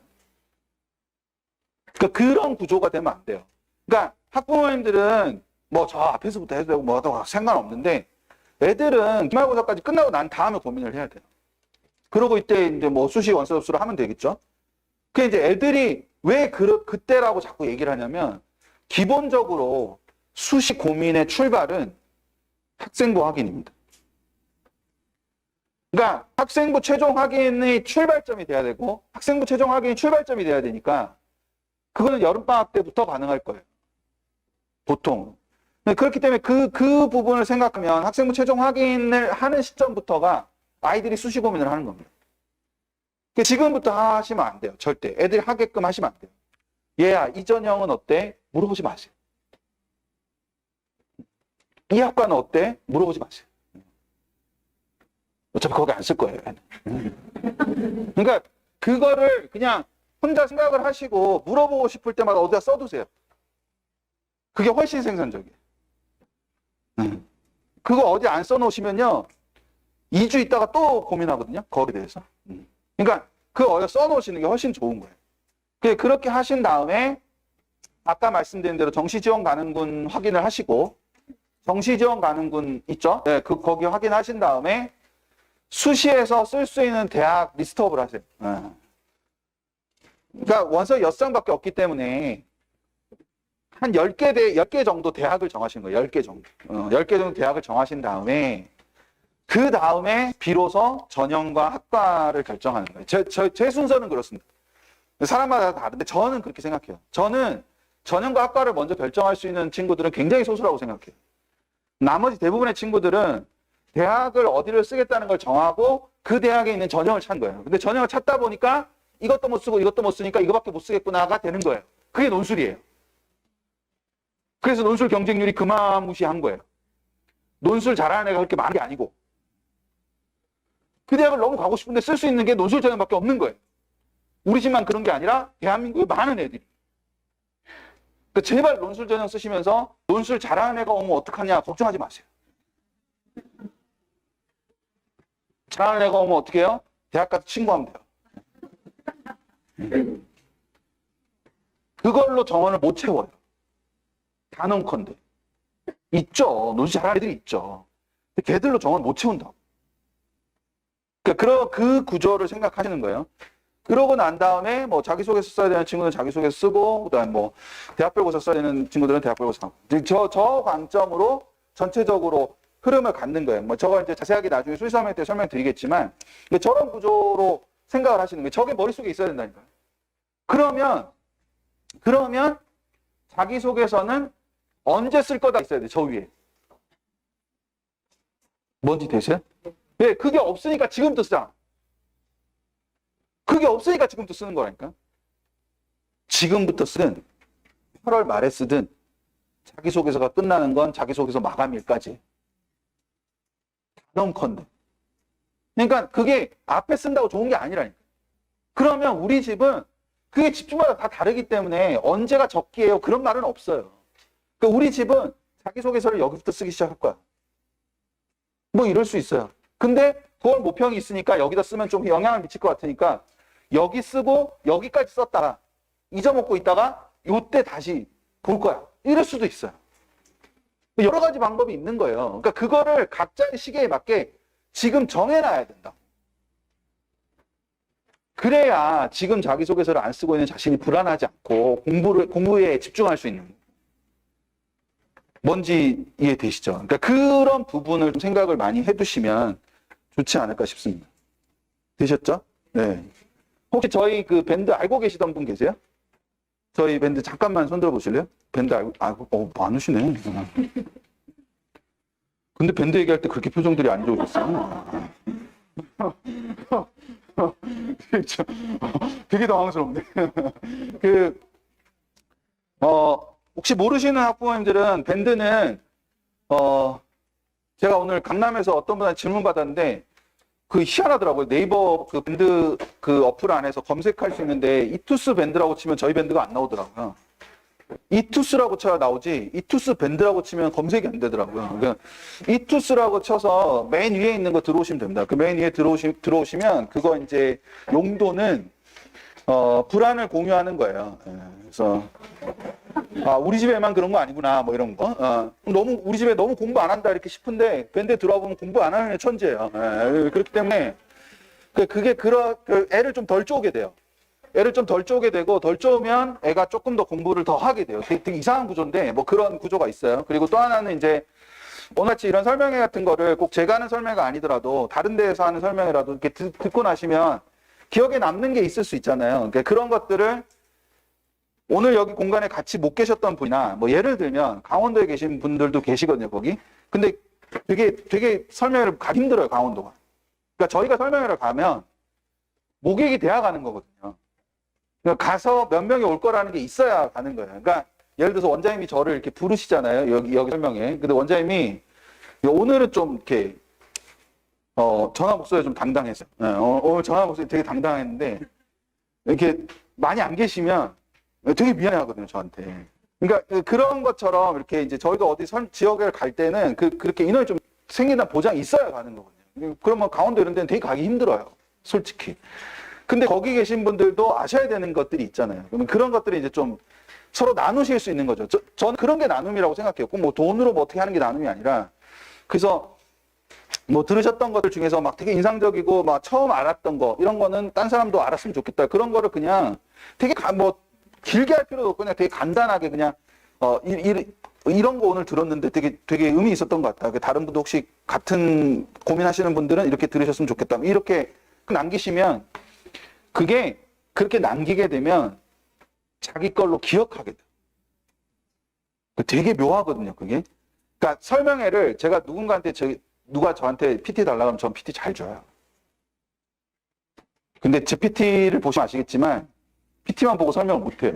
S1: 그러니까 그런 구조가 되면 안 돼요. 그러니까 학부모님들은 뭐 저 앞에서부터 해도 되고 뭐도 상관없는데 애들은 기말고사까지 끝나고 난 다음에 고민을 해야 돼요. 그러고 이때 이제 뭐 수시 원서 접수를 하면 되겠죠. 그 이제 애들이 왜 그때라고 자꾸 얘기를 하냐면 기본적으로 수시 고민의 출발은 학생부 확인입니다. 그러니까 학생부 최종 확인의 출발점이 돼야 되고 학생부 최종 확인이 출발점이 돼야 되니까 그거는 여름방학 때부터 가능할 거예요. 보통. 그렇기 때문에 그 부분을 생각하면 학생부 최종 확인을 하는 시점부터가 아이들이 수시 고민을 하는 겁니다. 지금부터 하시면 안 돼요. 절대. 애들이 하게끔 하시면 안 돼요. 얘야, 이 전형은 어때? 물어보지 마세요. 이 학과는 어때? 물어보지 마세요. 어차피 거기 안 쓸 거예요. 그러니까 그거를 그냥 혼자 생각을 하시고 물어보고 싶을 때마다 어디다 써두세요. 그게 훨씬 생산적이에요. 그거 어디 안 써놓으시면요 2주 있다가 또 고민하거든요. 거기에 대해서. 그러니까 그거 어디다 써놓으시는 게 훨씬 좋은 거예요. 그렇게 하신 다음에 아까 말씀드린 대로 정시지원 가능군 확인을 하시고 정시지원 가능군 있죠? 네, 거기 확인하신 다음에 수시에서 쓸 수 있는 대학 리스트업을 하세요. 그러니까 원서 6장밖에 없기 때문에 한 10개 정도 대학을 정하신 거예요. 10개 정도. 10개 정도 대학을 정하신 다음에 그 다음에 비로소 전형과 학과를 결정하는 거예요. 제 순서는 그렇습니다. 사람마다 다른데 저는 그렇게 생각해요. 저는 전형과 학과를 먼저 결정할 수 있는 친구들은 굉장히 소수라고 생각해요. 나머지 대부분의 친구들은 대학을 어디를 쓰겠다는 걸 정하고 그 대학에 있는 전형을 찾는 거예요. 근데 전형을 찾다 보니까 이것도 못 쓰고 이것도 못 쓰니까 이거밖에 못 쓰겠구나가 되는 거예요. 그게 논술이에요. 그래서 논술 경쟁률이 그마무시한 거예요. 논술 잘하는 애가 그렇게 많은 게 아니고 그 대학을 너무 가고 싶은데 쓸 수 있는 게 논술 전형밖에 없는 거예요. 우리 집만 그런 게 아니라 대한민국에 많은 애들이. 그러니까 제발 논술 전형 쓰시면서 논술 잘하는 애가 오면 어떡하냐 걱정하지 마세요. 잘하는 애가 오면 어떻게 해요? 대학 가서 친구하면 돼요. 그걸로 정원을 못 채워요. 단언컨대. 있죠. 논술 잘하는 애들이 있죠. 근데 걔들로 정원을 못 채운다고. 그러니까 그 구조를 생각하시는 거예요. 그러고 난 다음에 뭐 자기소개서 써야 되는 친구는 자기소개서 쓰고 그다음에 뭐 대학별고사 써야 되는 친구들은 대학별고사 하고 저 관점으로 전체적으로 흐름을 갖는 거예요. 뭐 저거 이제 자세하게 나중에 수시 설명 때 설명드리겠지만 저런 구조로 생각을 하시는 거예요. 저게 머릿속에 있어야 된다니까요. 그러면 자기소개서는 언제 쓸 거다 있어야 돼. 저 위에. 뭔지 되세요? 네, 그게 없으니까 지금부터 쓰자. 그게 없으니까 지금부터 쓰는 거라니까. 지금부터 쓰든 8월 말에 쓰든 자기소개서가 끝나는 건 자기소개서 마감일까지. 단언컨대. 그러니까 그게 앞에 쓴다고 좋은 게 아니라니까. 그러면 우리 집은 그게 집주마다 다 다르기 때문에 언제가 적기예요? 그런 말은 없어요. 그러니까 우리 집은 자기소개서를 여기부터 쓰기 시작할 거야. 뭐 이럴 수 있어요. 근데 그걸 모평이 있으니까 여기다 쓰면 좀 영향을 미칠 것 같으니까 여기 쓰고 여기까지 썼다가 잊어먹고 있다가 요때 다시 볼 거야. 이럴 수도 있어요. 여러 가지 방법이 있는 거예요. 그러니까 그거를 각자의 시기에 맞게 지금 정해놔야 된다. 그래야 지금 자기소개서를 안 쓰고 있는 자신이 불안하지 않고 공부에 집중할 수 있는. 뭔지 이해되시죠? 그러니까 그런 부분을 좀 생각을 많이 해두시면 좋지 않을까 싶습니다. 되셨죠? 네. 혹시 저희 그 밴드 알고 계시던 분 계세요? 저희 밴드 잠깐만 손들어 보실래요? 밴드 알고, 많으시네. 근데 밴드 얘기할 때 그렇게 표정들이 안 좋으셨어요. 되게 당황스럽네. 혹시 모르시는 학부모님들은 밴드는, 제가 오늘 강남에서 어떤 분한테 질문 받았는데, 희한하더라고요. 네이버 그 밴드 그 어플 안에서 검색할 수 있는데, 이투스 밴드라고 치면 저희 밴드가 안 나오더라고요. 이투스라고 쳐야 나오지, 이투스 밴드라고 치면 검색이 안 되더라고요. 그러니까 이투스라고 쳐서 맨 위에 있는 거 들어오시면 됩니다. 그 맨 위에 들어오시면, 그거 이제 용도는, 불안을 공유하는 거예요. 그래서, 우리 집에만 그런 거 아니구나, 뭐 이런 거. 우리 집에 너무 공부 안 한다, 이렇게 싶은데, 밴드에 들어와 보면 공부 안 하는 애 천재예요. 그렇기 때문에, 애를 좀 덜 쪼게 돼요. 애를 좀 덜 쪼게 되고, 덜 쪼면 애가 조금 더 공부를 더 하게 돼요. 되게 이상한 구조인데, 뭐 그런 구조가 있어요. 그리고 또 하나는 이제, 오늘같이 이런 설명회 같은 거를 꼭 제가 하는 설명회가 아니더라도 다른 데에서 하는 설명회라도 이렇게 듣고 나시면 기억에 남는 게 있을 수 있잖아요. 그러니까 그런 것들을 오늘 여기 공간에 같이 못 계셨던 분이나 뭐 예를 들면 강원도에 계신 분들도 계시거든요, 거기. 근데 되게 설명회를 가기 힘들어요, 강원도가. 그러니까 저희가 설명회를 가면 모객이 돼야 가는 거거든요. 그러니까 가서 몇 명이 올 거라는 게 있어야 가는 거예요. 그러니까 예를 들어서 원장님이 저를 이렇게 부르시잖아요. 여기 설명회. 근데 원장님이 오늘은 좀 이렇게 전화 목소리가 좀 당당했어요. 오늘 전화 목소리 되게 당당했는데 이렇게 많이 안 계시면 되게 미안해하거든요, 저한테. 그러니까 그런 것처럼 이렇게 이제 저희도 어디 지역에 갈 때는 그렇게 인원이 좀 생긴다는 보장이 있어야 가는 거거든요. 그러면 강원도 이런 데는 되게 가기 힘들어요, 솔직히. 근데 거기 계신 분들도 아셔야 되는 것들이 있잖아요. 그러면 그런 것들이 이제 좀 서로 나누실 수 있는 거죠. 저는 그런 게 나눔이라고 생각해요. 꼭 뭐 돈으로 뭐 어떻게 하는 게 나눔이 아니라. 그래서 뭐 들으셨던 것들 중에서 막 되게 인상적이고 막 처음 알았던 거 이런 거는 딴 사람도 알았으면 좋겠다. 그런 거를 그냥 되게 뭐 길게 할 필요도 없고 그냥 되게 간단하게 그냥 이런 거 오늘 들었는데 되게 의미 있었던 것 같다. 다른 분도 혹시 같은 고민하시는 분들은 이렇게 들으셨으면 좋겠다. 이렇게 남기시면 그게 그렇게 남기게 되면 자기 걸로 기억하게 돼요. 되게 묘하거든요, 그게. 그러니까 설명회를 제가 누군가한테 누가 저한테 PT 달라고 하면 전 PT 잘 줘요. 근데 제 PT를 보시면 아시겠지만 PT만 보고 설명을 못 해요.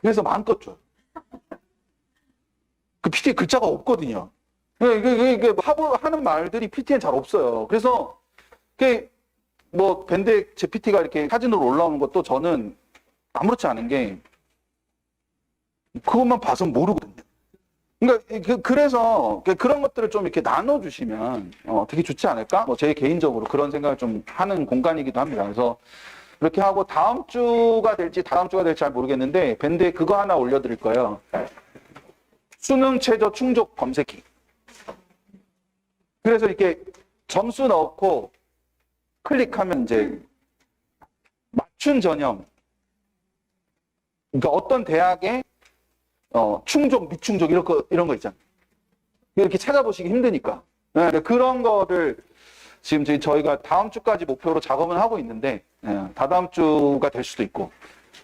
S1: 그래서 마음껏 줘요. 그 PT 글자가 없거든요. 이게 하는 말들이 PT엔 잘 없어요. 그래서 뭐 밴드에 제 PT가 이렇게 사진으로 올라오는 것도 저는 아무렇지 않은 게 그것만 봐서 모르거든요. 그러니까 그래서 그런 것들을 좀 이렇게 나눠주시면 되게 좋지 않을까? 뭐 제 개인적으로 그런 생각을 좀 하는 공간이기도 합니다. 그래서 이렇게 하고 다음 주가 될지 잘 모르겠는데 밴드에 그거 하나 올려드릴 거예요. 수능 최저 충족 검색기. 그래서 이렇게 점수 넣고 클릭하면 이제 맞춤 전형. 그러니까 어떤 대학에 충족, 미충족 이런 거 있잖아요. 이렇게 찾아보시기 힘드니까. 네, 그런 거를 지금 저희가 다음 주까지 목표로 작업은 하고 있는데 다다음 주가 될 수도 있고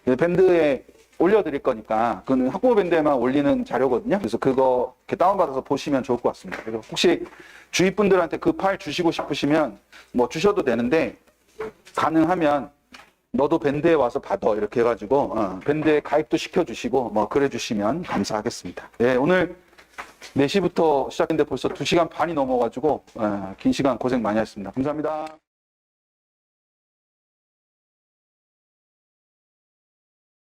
S1: 밴드에 올려드릴 거니까 그건 학부모 밴드에만 올리는 자료거든요. 그래서 그거 이렇게 다운받아서 보시면 좋을 것 같습니다. 그래서 혹시 주위 분들한테 그 파일 주시고 싶으시면 뭐 주셔도 되는데 가능하면 너도 밴드에 와서 받아 이렇게 해가지고 밴드에 가입도 시켜주시고 뭐 그래 주시면 감사하겠습니다. 네, 오늘 4시부터 시작했는데 벌써 2시간 반이 넘어가지고 긴 시간 고생 많이 했습니다. 감사합니다.